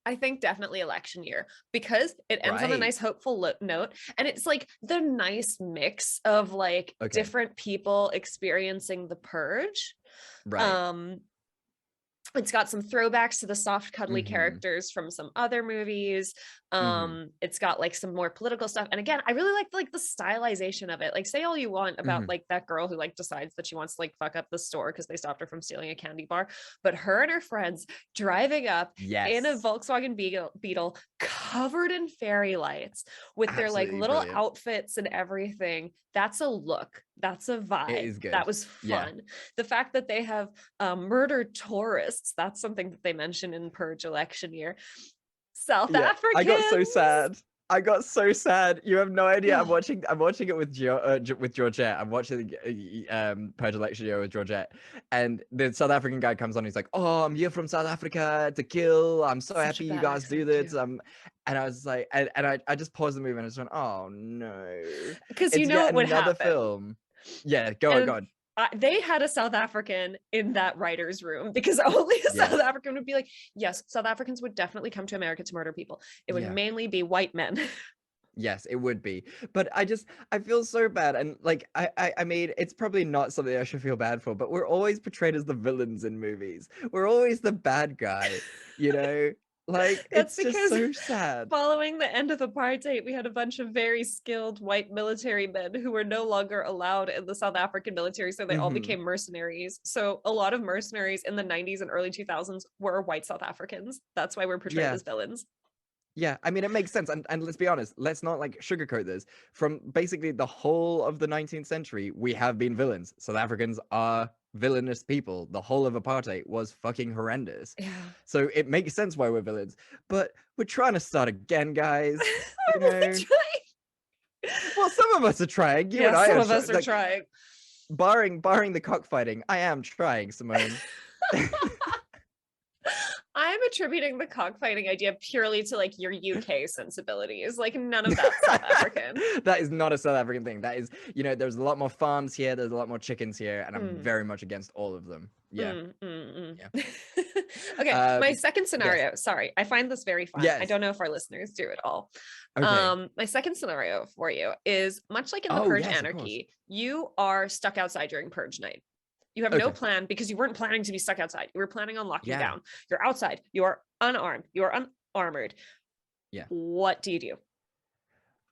I think definitely election year, because it ends on a nice hopeful note, and it's like the nice mix of like different people experiencing the Purge. Right. It's got some throwbacks to the soft cuddly characters from some other movies. It's got like some more political stuff, and again, I really like the stylization of it. Like, say all you want about like that girl who like decides that she wants to like fuck up the store because they stopped her from stealing a candy bar, but her and her friends driving up in a Volkswagen Beetle covered in fairy lights with their like little outfits and everything. That's a look. That's a vibe. It is good. That was fun. The fact that they have murdered tourists, that's something that they mentioned in Purge election year. South Africans. I got so sad. You have no idea. I'm watching it with Georgette. I'm watching Purge election year with Georgette, and the South African guy comes on. He's like, "Oh, I'm here from South Africa to kill. I'm so happy you guys do this." And I was like, and I just paused the movie and I just went, "Oh no," because you know it would happen. Film. Yeah, go on. They had a South African in that writer's room because only a South African would be like, yes, South Africans would definitely come to America to murder people. It would mainly be white men. Yes, it would be. But I feel so bad. And like, I mean, it's probably not something I should feel bad for, but we're always portrayed as the villains in movies. We're always the bad guy, Like, that's it's just so sad. Following the end of apartheid, we had a bunch of very skilled white military men who were no longer allowed in the South African military, so they all became mercenaries. So a lot of mercenaries in the 90s and early 2000s were white South Africans. That's why we're portrayed as villains. Yeah, I mean, it makes sense. And let's be honest, let's not like sugarcoat this. From basically the whole of the 19th century, we have been villains. South Africans are villainous people. The whole of apartheid was fucking horrendous. Yeah. So it makes sense why we're villains. But we're trying to start again, guys. We're trying. Well, some of us are trying. You and I some of us are trying. Barring the cockfighting, I am trying, Simone. I'm attributing the cockfighting idea purely to like your UK sensibilities. Like, none of that's South African. That is not a South African thing. That is, there's a lot more farms here. There's a lot more chickens here, and I'm very much against all of them. Yeah. Yeah. Okay, my second scenario. yes. Sorry, I find this very fun. I Yes. don't know if our listeners do at all. Okay. My second scenario for you is much like in the Oh, Purge yes, of course. Anarchy, you are stuck outside during Purge night. You have no Okay. plan because you weren't planning to be stuck outside. You were planning on locking Yeah. down. You're outside. You are unarmed. You are unarmored. Yeah. What do you do?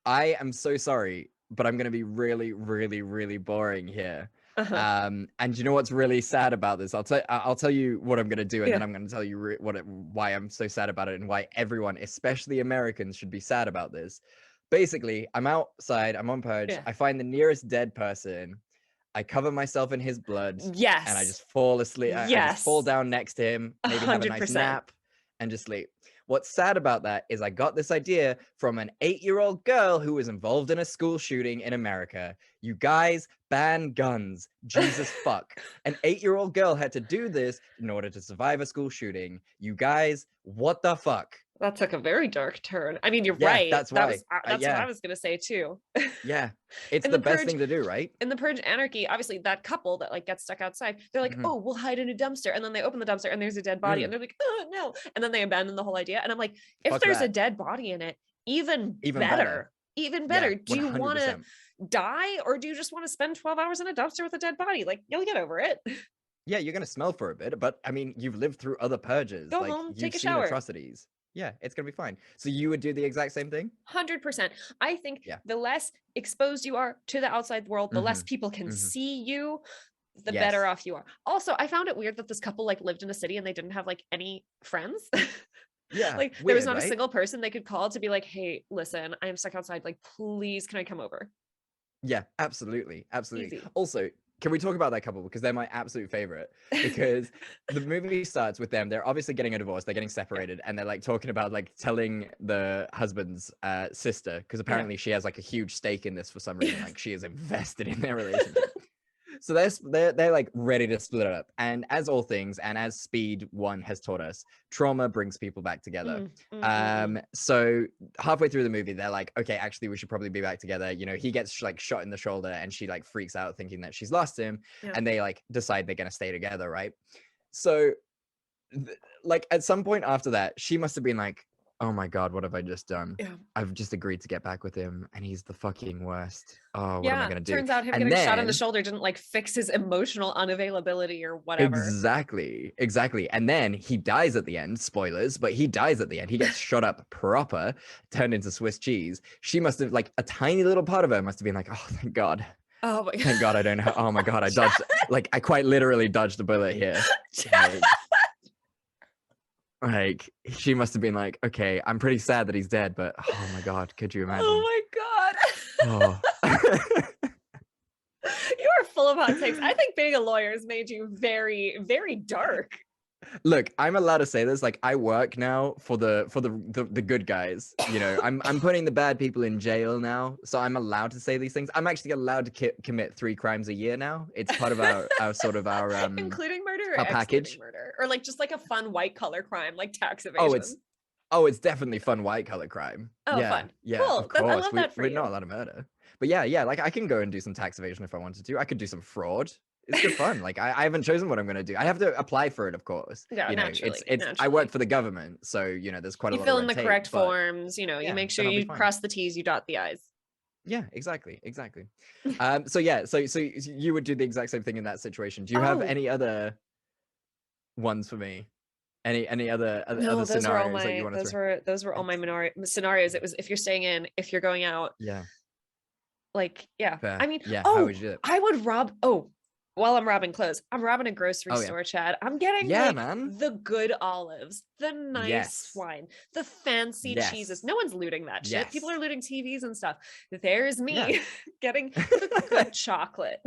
I am so sorry, but I'm going to be really, really, really boring here. Uh-huh. And you know what's really sad about this? I'll tell you what I'm going to do, and Yeah. then I'm going to tell you why I'm so sad about it, and why everyone, especially Americans, should be sad about this. Basically, I'm outside. I'm on Purge. Yeah. I find the nearest dead person. I cover myself in his blood. Yes. And I just fall asleep. I just fall Yes. down next to him, maybe have a nice 100%. nap, and just sleep. What's sad about that is I got this idea from an 8-year-old girl who was involved in a school shooting in America. You guys ban guns. Jesus fuck. An 8-year-old girl had to do this in order to survive a school shooting. You guys, what the fuck? That took a very dark turn. I mean, you're Yeah, right. that's That why. was, that's Yeah. what I was going to say too. Yeah, it's In the the best Purge- thing to do, right? In the Purge Anarchy, obviously that couple that like gets stuck outside, they're like, Mhm. oh, we'll hide in a dumpster. And then they open the dumpster and there's a dead body. Mm. And they're like, oh, no. And then they abandon the whole idea. And I'm like, if Fuck there's a that. dead body in it, even Even better. better. Even Yeah, better. Do you want to 100%. die or do you just want to spend 12 hours in a dumpster with a dead body? Like, you'll get over it. Yeah, you're gonna smell for a bit, but I mean, you've lived through other purges. Go Like, home, you've take a seen shower. atrocities. Yeah, it's gonna be fine. So you would do the exact same thing? 100%. I think Yeah. the less exposed you are to the outside world, the less Mhm, people can mhm. see you, the better Yes. off you are. Also, I found it weird that this couple like lived in a city and they didn't have like any friends. Yeah, Like there was weird, not a right? single person they could call to be like, hey, listen, I am stuck outside. Like, please, can I come over? Yeah, absolutely, absolutely. Easy. Also, can we talk about that couple because they're my absolute favorite? Because the movie starts with them. They're obviously getting a divorce. They're getting separated, and they're like talking about like telling the husband's sister because apparently she has like a huge stake in this for some reason. Like she is invested in their relationship. So they're like ready to split it up. And as all things, and as Speed 1 has taught us, trauma brings people back together. So halfway through the movie, they're like, okay, actually, we should probably be back together. You know, he gets like shot in the shoulder, and she like freaks out thinking that she's lost him, Yeah. and they like decide they're gonna stay together, right? So, like at some point after that, she must have been like, oh my god, what have I just done? Yeah. I've just agreed to get back with him, and he's the fucking worst. Oh, what am I Yeah, gonna do? turns out him And getting shot in the then- shoulder didn't like fix his emotional unavailability or whatever. Exactly. And then he dies at the end. Spoilers, but he dies at the end. He gets shot up proper, turned into Swiss cheese. She must have like a tiny little part of her must have been like, oh, thank God. Oh my god. Thank God I don't have. Oh my God, I dodged. Like I quite literally dodged a bullet here. Like she must have been like, okay, I'm pretty sad that he's dead, but oh my God, could you imagine? Oh my god. Oh. You are full of hot takes. I think being a lawyer has made you very, very dark. Look, I'm allowed to say this. Like, I work now for the good guys. You know, I'm putting the bad people in jail now, so I'm allowed to say these things. I'm actually allowed to commit 3 crimes a year now. It's part of our sort of our including murder or our package. excluding murder, or like just like a fun white collar crime like tax evasion. It's definitely fun white collar crime. Oh, Yeah, fun. yeah, Cool. of course. I love that for we're you. not allowed to murder, but yeah. Like I can go and do some tax evasion if I wanted to. I could do some fraud. It's good fun. Like I haven't chosen what I'm going to do. I have to apply for it, of course. Yeah, you know, naturally, it's I work for the government, so you know, there's quite a You lot. fill of in the red tape, correct but- forms. You know, yeah, you make sure then I'll be you fine. cross the T's, you dot the I's. Yeah, exactly. So you would do the exact same thing in that situation. Do you have Oh. any other ones for me? Any other No, those were all scenarios that you my want to those were all my scenarios. It was if you're staying in, if you're going out, Yeah. like yeah. Fair. I mean, Yeah, how oh, would you do it? I would rob. Oh, while I'm robbing clothes, I'm robbing a grocery Oh, yeah. store, Chad. I'm getting Yeah, like man. the good olives, the nice Yes. wine, the fancy cheeses. Yes. No one's looting that shit. People Yes. are looting TVs and stuff. There's me Yeah. getting the good chocolate.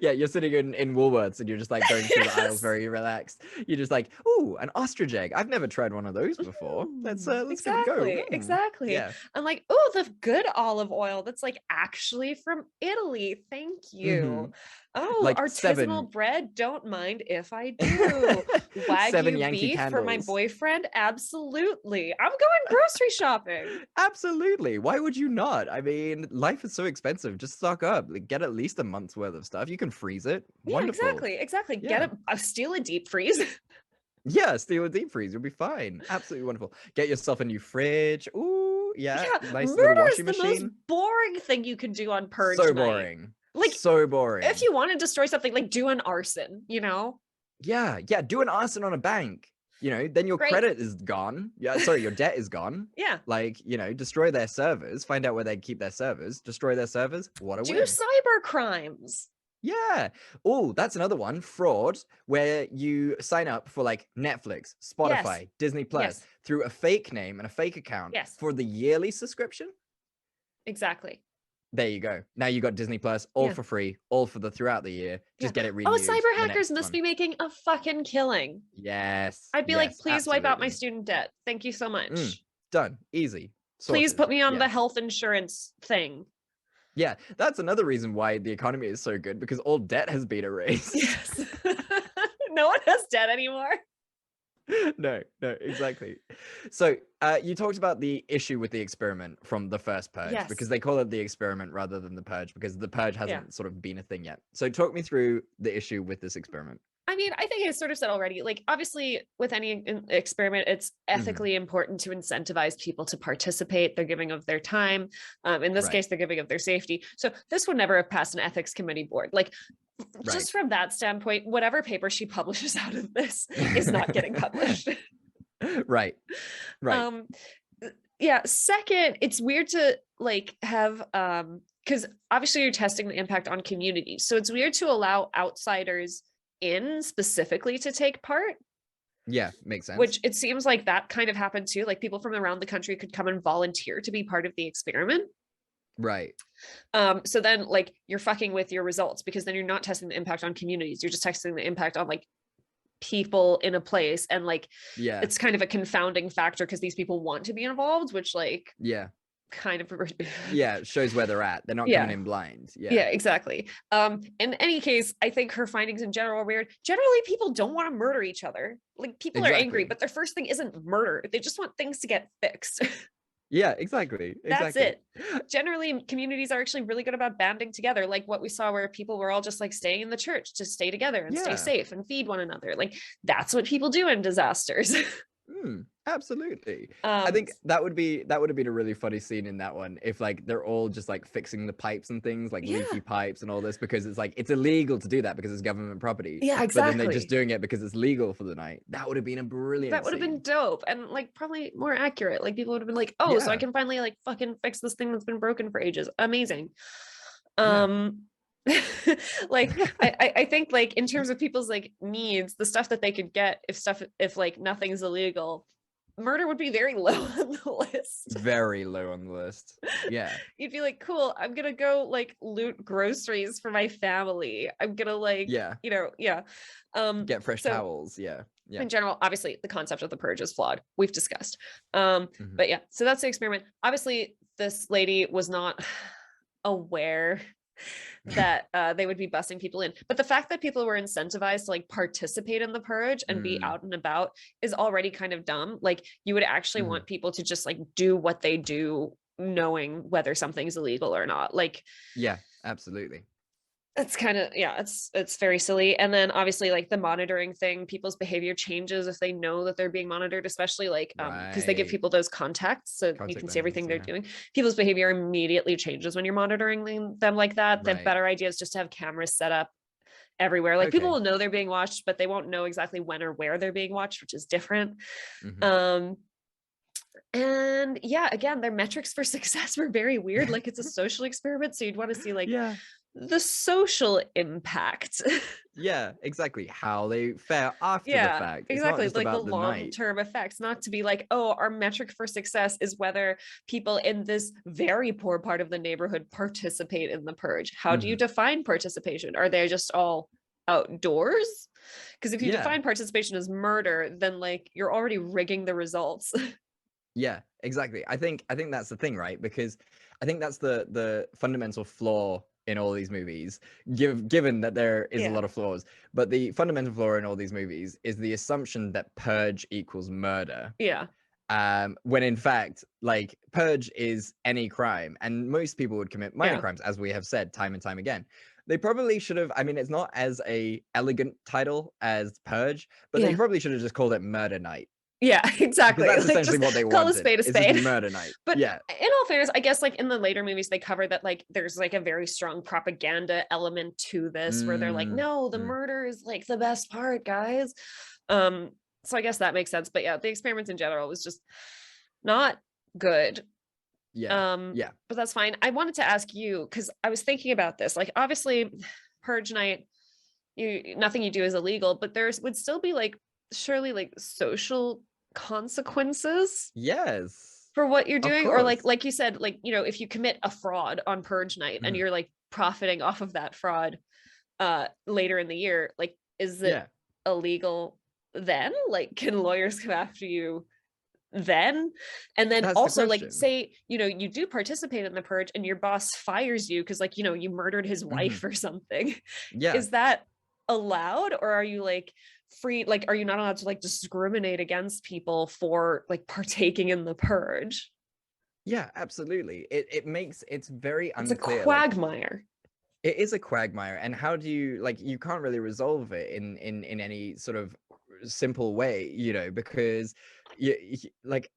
Yeah, you're sitting in Woolworths and you're just like going through the aisles Yes. very relaxed. You're just like, ooh, an ostrich egg. I've never tried one of those before. Let's give it a go. Exactly. Yeah. I'm like, oh, the good olive oil that's like actually from Italy. Thank you. Oh, like artisanal bread. Don't mind if I do. 7 Wagyu Yankee beef for my candles. boyfriend. Absolutely. I'm going grocery shopping. Absolutely. Why would you not? I mean, life is so expensive. Just stock up. Like, get at least a month's worth of stuff. You can freeze it. Yeah, Wonderful. exactly. Yeah. Get steal a deep freeze. Yeah, steal a deep freeze. You'll be fine. Absolutely wonderful. Get yourself a new fridge. Ooh, yeah. Nice little murder is washing the most machine. boring thing you can do on Purge So night. boring. Like, so boring. if you want to destroy something, like do an arson, you know? Yeah, do an arson on a bank. You know, then your credit is gone. Yeah, sorry, your debt is gone. Yeah. Like, you know, destroy their servers, find out where they keep their servers, destroy their servers. What a do win. cyber crimes. Yeah. Oh, that's another one. Fraud, where you sign up for like Netflix, Spotify, Disney Plus through a fake name and a fake account for the yearly subscription. Exactly. There you go. Now you got Disney Plus all for free, all for the throughout the year. Just get it renewed. Oh, cyber hackers must be making a fucking killing. Yes. I'd be like, please wipe out my student debt. Thank you so much. Done. Easy. Please Sorted. put me on the health insurance thing. Yeah, that's another reason why the economy is so good, because all debt has been erased. Yes. No one has debt anymore. No, exactly. So you talked about the issue with the experiment from the first purge, because they call it the experiment rather than the purge, because the purge hasn't sort of been a thing yet. So talk me through the issue with this experiment. I mean, I think I sort of said already, like, obviously with any experiment, it's ethically important to incentivize people to participate. They're giving of their time. In this case, they're giving of their safety. So this would never have passed an ethics committee board. Like, just from that standpoint, whatever paper she publishes out of this is not getting published. Right. Yeah. Second, it's weird to like have, because obviously you're testing the impact on communities. So it's weird to allow outsiders in specifically to take part. Yeah, makes sense. Which it seems like that kind of happened too. Like people from around the country could come and volunteer to be part of the experiment. Right. So then like you're fucking with your results, because then you're not testing the impact on communities. You're just testing the impact on like people in a place. And like, it's kind of a confounding factor because these people want to be involved, which like, kind of shows where they're at. They're not coming in blind. Yeah, exactly. In any case, I think her findings in general are weird. Generally, people don't want to murder each other. Like people are angry, but their first thing isn't murder. They just want things to get fixed. Yeah, exactly. That's it. Generally, communities are actually really good about banding together, like what we saw where people were all just like staying in the church to stay together and stay safe and feed one another. Like that's what people do in disasters. Absolutely. I think that would have been a really funny scene in that one if like they're all just like fixing the pipes and things, like leaky pipes and all this, because it's like it's illegal to do that because it's government property. Yeah, exactly. But then they're just doing it because it's legal for the night. That would have been a brilliant That would have been dope and like probably more accurate. Like people would have been like, oh, so I can finally like fucking fix this thing that's been broken for ages. Amazing. Like I think like in terms of people's like needs, the stuff that they could get if like nothing's illegal, murder would be very low on the list. Very low on the list. Yeah. You'd be like, cool, I'm gonna go like loot groceries for my family. I'm gonna like get fresh towels. In general, obviously the concept of the purge is flawed. We've discussed. But yeah, so that's the experiment. Obviously, this lady was not aware that they would be busing people in, but the fact that people were incentivized to like participate in the purge and be out and about is already kind of dumb. Like you would actually want people to just like do what they do knowing whether something's illegal or not. Like absolutely. It's kind of it's very silly. And then obviously like the monitoring thing, people's behavior changes if they know that they're being monitored, especially like because they give people those contacts so you can see everything they're doing. People's behavior immediately changes when you're monitoring them like that. The better idea is just to have cameras set up everywhere. Like people will know they're being watched, but they won't know exactly when or where they're being watched, which is different. And yeah, again, their metrics for success were very weird. Like it's a social experiment, so you'd want to see like the social impact. Yeah, exactly. How they fare after the fact. It's exactly. not just like about the the long-term effects, not to be like, oh, our metric for success is whether people in this very poor part of the neighborhood participate in the purge. How do you define participation? Are they just all outdoors? Because if you define participation as murder, then like you're already rigging the results. Yeah, exactly. I think that's the thing, right? Because I think that's the fundamental flaw in all these movies, given that there is a lot of flaws. But the fundamental flaw in all these movies is the assumption that purge equals murder. Yeah. When in fact, like, purge is any crime, and most people would commit minor crimes, as we have said time and time again. They probably should have, I mean, it's not as a elegant title as purge, but they probably should have just called it Murder Night. Yeah, exactly. That's essentially what they wanted. Call a spade a spade. Murder Night. But yeah, in all fairness, I guess like in the later movies, they cover that like there's like a very strong propaganda element to this, where they're like, no, the murder is like the best part, guys. So I guess that makes sense. But yeah, the experiments in general was just not good. But that's fine. I wanted to ask you, because I was thinking about this, like obviously Purge Night, nothing you do is illegal, but there would still be like surely like social consequences for what you're doing, or like you said, like, you know, if you commit a fraud on Purge Night and you're like profiting off of that fraud later in the year, like, is it illegal then? Like, can lawyers come after you then? And then also, like, say, you know, you do participate in the purge and your boss fires you because, like, you know, you murdered his wife or something. Is that allowed, or are you like free? Like, are you not allowed to like discriminate against people for like partaking in the purge? Yeah, absolutely. It's very unclear. It's a quagmire. It is a quagmire, and how do you, like, you can't really resolve it in any sort of simple way, you know, because you like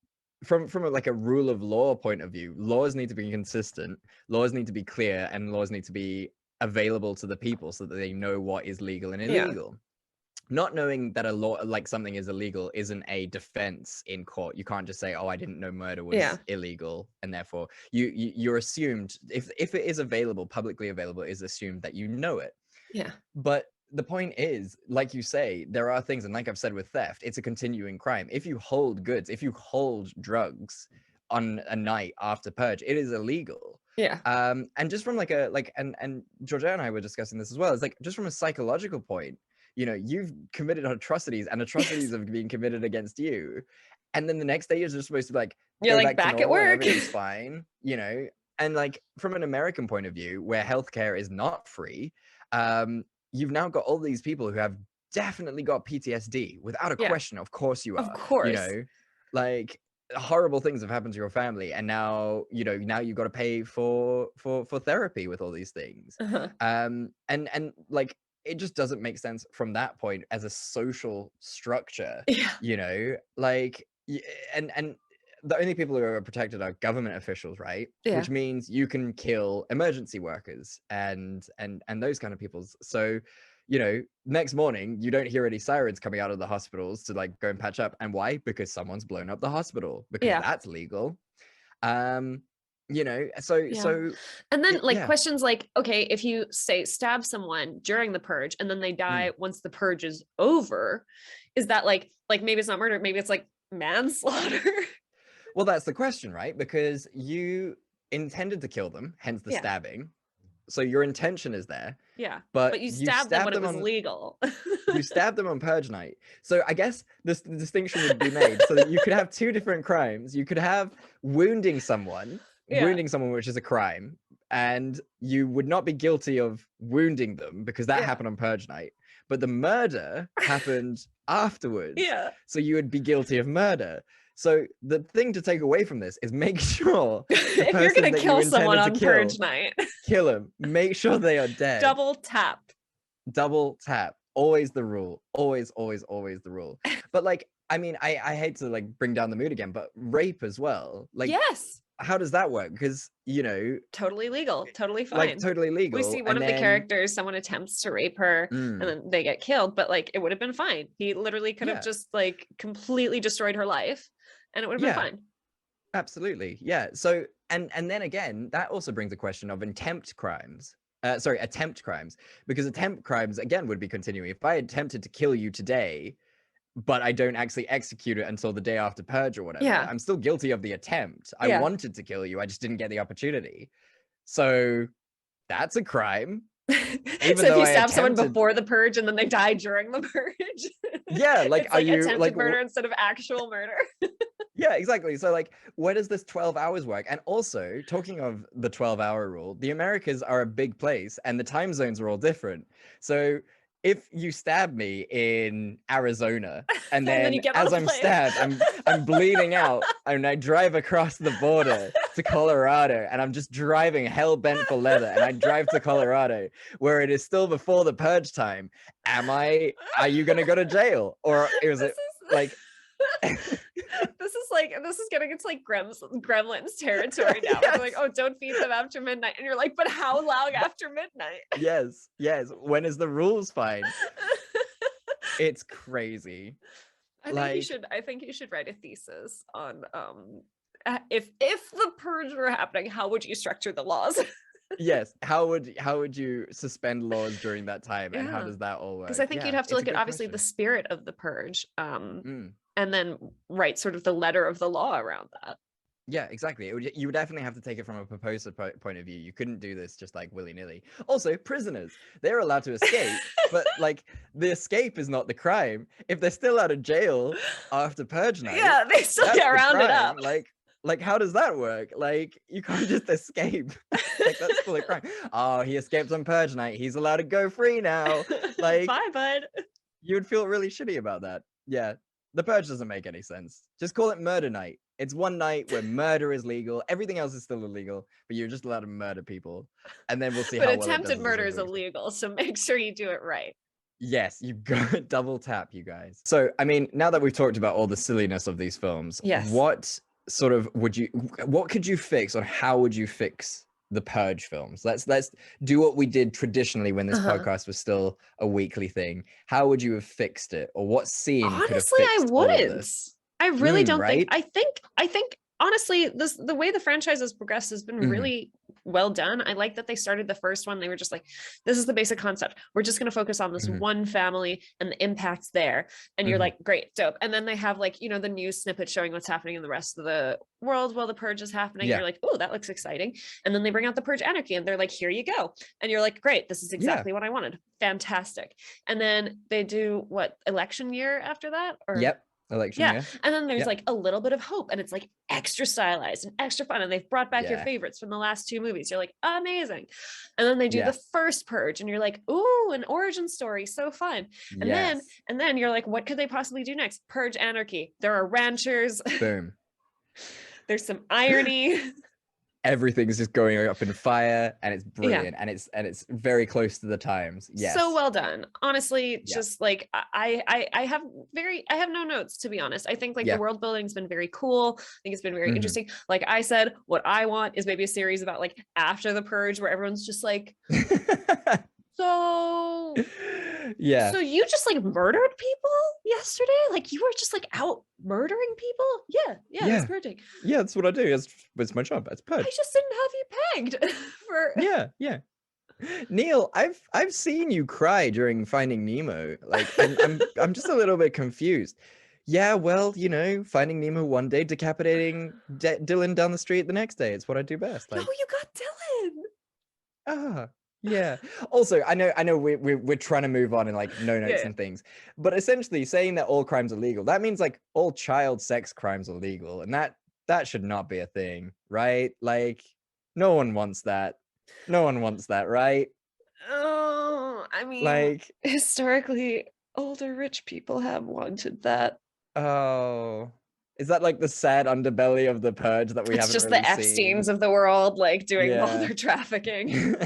from like a rule of law point of view, laws need to be consistent, laws need to be clear, and laws need to be available to the people so that they know what is legal and illegal. Not knowing that a law, like something is illegal, isn't a defense in court. You can't just say, oh, I didn't know murder was illegal, and therefore you're assumed, if it is available, publicly available, is assumed that you know it. But the point is, like you say, there are things, and like I've said with theft, it's a continuing crime. If you hold goods, if you hold drugs on a night after purge, it is illegal. And just from and Georgia and I were discussing this as well, it's like, just from a psychological point, you know, you've committed atrocities, and atrocities have been committed against you, and then the next day you're just supposed to be like, you're like back at work, everything's fine, you know. And like, from an American point of view, where healthcare is not free, you've now got all these people who have definitely got PTSD without a question. Of course you are. Of course. You know, like, horrible things have happened to your family, and now, you know, now you've got to pay for therapy with all these things. And like, it just doesn't make sense from that point as a social structure. You know, like, and the only people who are protected are government officials, right? Which means you can kill emergency workers and those kind of people. So, you know, next morning you don't hear any sirens coming out of the hospitals to like go and patch up. And why? Because someone's blown up the hospital, because that's legal. You know, so and then like questions like, okay, if you say stab someone during the purge and then they die once the purge is over, is that like maybe it's not murder, maybe it's like manslaughter? Well, that's the question, right? Because you intended to kill them, hence the stabbing. So your intention is there. But you stabbed them when it was legal. You stabbed them on Purge Night. So I guess the distinction would be made so that you could have two different crimes. You could have wounding someone, which is a crime, and you would not be guilty of wounding them because that happened on Purge Night. But the murder happened afterwards. So you would be guilty of murder. So the thing to take away from this is make sure if you're going to kill someone on Purge Night, kill them. Make sure they are dead. Double tap. Always the rule. Always the rule. But like, I mean, I hate to like bring down the mood again, but rape as well. Like, how does that work? Because, you know, totally legal, totally fine, like totally legal. We see one of the characters, someone attempts to rape her and then they get killed, but like, it would have been fine. He literally could have just like completely destroyed her life and it would have been fine. Absolutely. Yeah. So, and then again, that also brings the question of attempt crimes, because attempt crimes again would be continuing. If I attempted to kill you today, but I don't actually execute it until the day after purge or whatever, I'm still guilty of the attempt. I wanted to kill you, I just didn't get the opportunity. So that's a crime. So if though you I stab someone attempted- before the purge and then they die during the purge. Yeah, like, it's are like you attempted like murder instead of actual murder. Yeah, exactly. So like, where does this 12 hours work? And also, talking of the 12-hour rule, the Americas are a big place and the time zones are all different. So if you stab me in Arizona and then then you get on as a I'm plane. stabbed, I'm bleeding out and I drive across the border to Colorado and I'm just driving hell bent for leather and I drive to Colorado where it is still before the purge time. Are you gonna go to jail? Or is it like this is getting into like gremlins territory now. They're like, oh, don't feed them after midnight. And you're like, but how long after midnight? Yes. When is the rules fine? It's crazy. I think you should write a thesis on if the purge were happening, how would you structure the laws? Yes. How would you suspend laws during that time, and how Yeah. does that all work? Because I think you'd have to it's a look at good obviously the question. spirit of the purge, Mm. and then write sort of the letter of the law around that. Yeah, exactly. You would definitely have to take it from a proposer point of view. You couldn't do this just like willy-nilly. Also, prisoners, they're allowed to escape, but like the escape is not the crime. If they're still out of jail after purge night, Yeah, they still that's get the rounded crime. up. Like how does that work? Like you can't just escape. Like that's still a crime. Oh, he escaped on purge night. He's allowed to go free now. Like Bye, bud. you would feel really shitty about that. Yeah. The purge doesn't make any sense. Just call it murder night. It's one night where murder is legal. Everything else is still illegal, but you're just allowed to murder people. And then we'll see But how well it attempted does murder as is a resolution. illegal, so make sure you do it right. Yes, you got double tap, you guys. So, I mean, now that we've talked about all the silliness of these films, Yes. what could you fix, or how would you fix the Purge films? Let's do what we did traditionally when this podcast was still a weekly thing. How would you have fixed it, or what scene could have Honestly, I fixed all of wouldn't. this? I really don't right? think. I think honestly, the way the franchise has progressed has been really well done. I like that they started the first one. They were just like, this is the basic concept. We're just going to focus on this one family and the impacts there. And you're like, great, dope. And then they have like, you know, the news snippet showing what's happening in the rest of the world while the purge is happening. Yeah. You're like, oh, that looks exciting. And then they bring out the purge Anarchy and they're like, here you go. And you're like, great, this is exactly what I wanted. Fantastic. And then they do what, election year after that? Or Yep. Election yeah. year. And then there's like a little bit of hope and it's like extra stylized and extra fun. And they've brought back your favorites from the last two movies. You're like, amazing. And then they do the first purge and you're like, ooh, an origin story. So fun. And then you're like, what could they possibly do next? Purge Anarchy. There are ranchers. Boom. There's some irony. Everything's just going up in fire and it's brilliant and it's very close to the times. Yes. So well done. Honestly, just like I have no notes, to be honest. I think like the world building's been very cool. I think it's been very interesting. Like I said, what I want is maybe a series about like after the purge where everyone's just like so you just like murdered people yesterday? Like you were just like out murdering people? Yeah, that's purging. Yeah, that's what I do. It's my job. It's purge. I just didn't have you pegged for Yeah. Neil, I've seen you cry during Finding Nemo. Like I'm just a little bit confused. Yeah, well, you know, Finding Nemo one day, decapitating Dylan down the street the next day. It's what I do best. Like, no, you got Dylan. Yeah. Also, I know we're trying to move on and like no notes and things, but essentially saying that all crimes are legal, that means like all child sex crimes are legal, and that should not be a thing, right? Like no one wants that. No one wants that, right? Oh, I mean, like historically, older rich people have wanted that. Oh. Is that like the sad underbelly of the purge that we haven't just really the Epsteins of the world, like doing all their trafficking.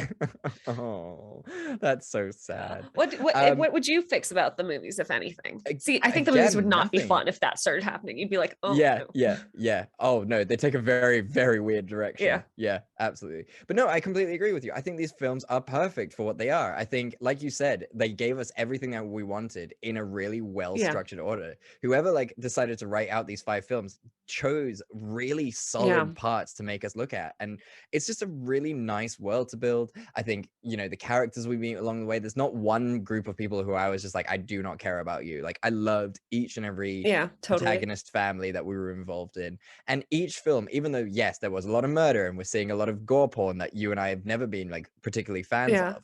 Oh, that's so sad. What would you fix about the movies, if anything? See, I think the movies would not be fun if that started happening. You'd be like, oh yeah. Oh no, they take a very, very weird direction. Yeah, absolutely. But no, I completely agree with you. I think these films are perfect for what they are. I think, like you said, they gave us everything that we wanted in a really well-structured order. Whoever like decided to write out these 5 films chose really solid parts to make us look at, and it's just a really nice world to build. I think, you know, the characters we meet along the way, there's not one group of people who I was just like, I do not care about you. Like I loved each and every protagonist family that we were involved in, and each film, even though yes there was a lot of murder and we're seeing a lot of gore porn that you and I have never been like particularly fans of,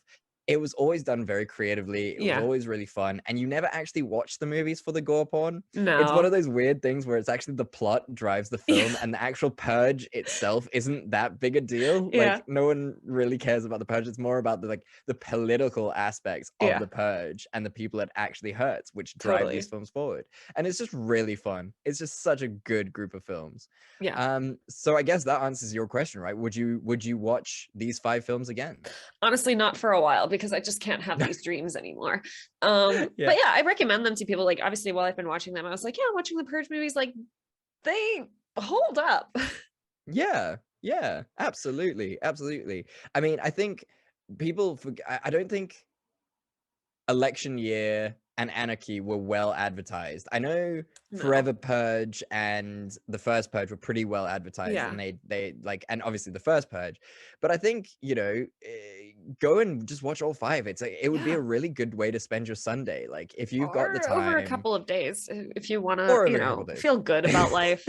it was always done very creatively. It was Yeah. always really fun. And you never actually watch the movies for the gore porn. No. It's one of those weird things where it's actually the plot drives the film Yeah. and the actual purge itself isn't that big a deal. Yeah. Like no one really cares about the purge. It's more about the political aspects of Yeah. the purge and the people it actually hurts, which drive Totally. these films forward. And it's just really fun. It's just such a good group of films. Yeah. So I guess that answers your question, right? Would you watch these 5 films again? Honestly, not for a while, because I just can't have these dreams anymore. Yeah. But yeah, I recommend them to people. Like, obviously, while I've been watching them, I was like, yeah, watching the Purge movies, like, they hold up. Yeah, absolutely. I mean, I think people I don't think Election Year and Anarchy were well advertised. I know No. Forever Purge and the First Purge were pretty well advertised, Yeah. and they like, and obviously the First Purge. But I think, go and just watch all 5. It would be Yeah. a really good way to spend your Sunday. Like if you've got the Or time over a couple of days, if you want Or to, over a couple days. feel good about life.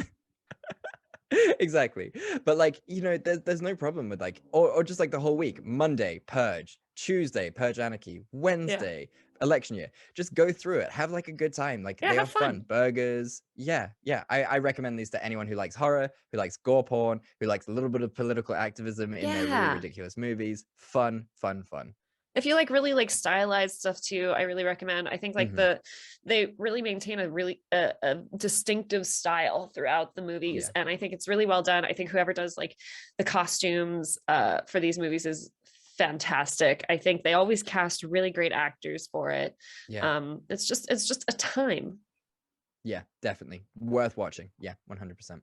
Exactly. But like, there's no problem with like, or just like the whole week. Monday, Purge. Tuesday, Purge Anarchy. Wednesday, Election Year. Just go through it. Have like a good time. Like Yeah, they are have fun. Burgers. Yeah. I recommend these to anyone who likes horror, who likes gore porn, who likes a little bit of political activism in their Yeah. really ridiculous movies. Fun. If you like really like stylized stuff too, I really recommend. I think like Mhm. they really maintain a really a distinctive style throughout the movies, and I think it's really well done. I think whoever does like the costumes for these movies is fantastic. I think they always cast really great actors for it. Yeah. It's just a time. Yeah, definitely. Worth watching. Yeah, 100%.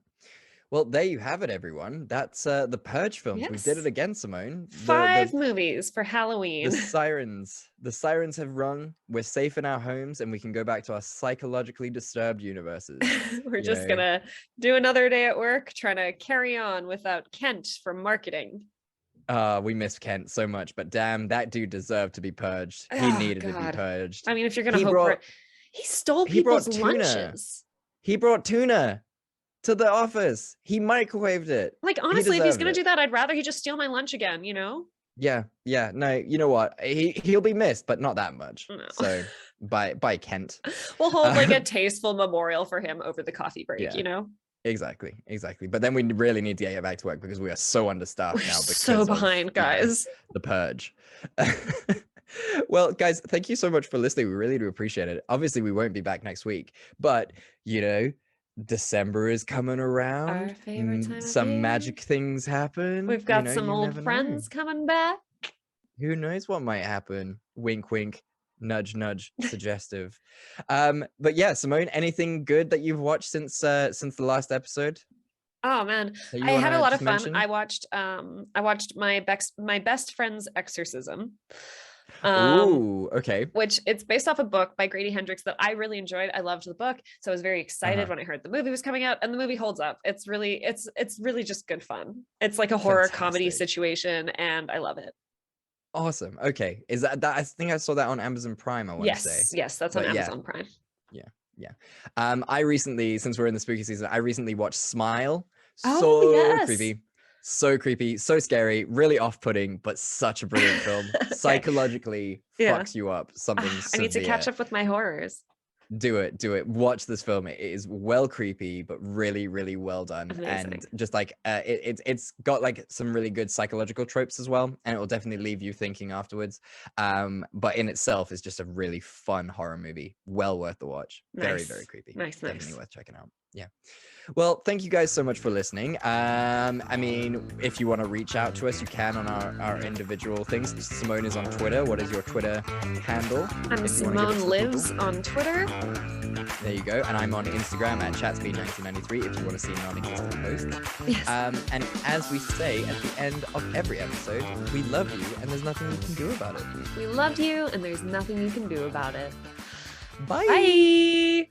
Well, there you have it, everyone. That's the Purge films. We did Yes. it again, Simone. 5 movies for Halloween. The sirens have rung. We're safe in our homes, and we can go back to our psychologically disturbed universes. We're just gonna do another day at work, trying to carry on without Kent from marketing. We miss Kent so much, but damn, that dude deserved to be purged. He Oh, needed to God. be purged. I mean, if you're gonna He hope for brought- it, he stole he brought people's tuna. lunches. He brought tuna to the office. He microwaved it. Like, honestly, if he's deserved gonna it. do that, I'd rather he just steal my lunch again, Yeah. No, you know what? He'll be missed, but not that much. No. So by Kent. We'll hold like a tasteful memorial for him over the coffee break, Yeah. Exactly. But then we really need to get back to work because we are so understaffed We're now. Because so of, behind, guys. the Purge. Well, guys, thank you so much for listening. We really do appreciate it. Obviously, we won't be back next week, but December is coming around. Our favorite time of Some year. magic things happen. We've got some you old never know. friends coming back. Who knows what might happen? Wink, wink. Nudge, nudge. Suggestive. But yeah, Simone, anything good that you've watched since the last episode? Oh man, that you I had wanna a lot of just fun. mention? I watched my best friend's exorcism. Ooh, okay. Which it's based off a book by Grady Hendrix that I really enjoyed. I loved the book, so I was very excited Uh-huh. when I heard the movie was coming out, and the movie holds up. It's really just good fun. It's like a horror comedy Fantastic. situation, and I love it. Awesome. Okay. Is that I think I saw that on Amazon Prime, I want to say. Yes, that's on But yeah. Amazon Prime. I recently, since we're in the spooky season, I recently watched Smile. Oh, So yes. creepy, so scary, really off-putting, but such a brilliant film. Okay. Psychologically Yeah. fucks you up. Something I need to catch severe. up with my horrors. Do it. Watch this film. It is well creepy, but really, really well done. And Amazing. just like it's got like some really good psychological tropes as well, and it will definitely leave you thinking afterwards. But in itself is just a really fun horror movie. Well worth the watch. Very, Nice. very creepy. Nice. Definitely worth checking out. Yeah. Well, thank you guys so much for listening. I mean, if you want to reach out to us, you can on our individual things. Simone is on Twitter. What is your Twitter handle? I'm if you wanna give it to Simone the Lives people? on Twitter. There you go. And I'm on Instagram at chatspeed1993 if you want to see non-existent posts. Yes. And as we say at the end of every episode, we love you and there's nothing you can do about it. We loved you, and there's nothing you can do about it. Bye. Bye.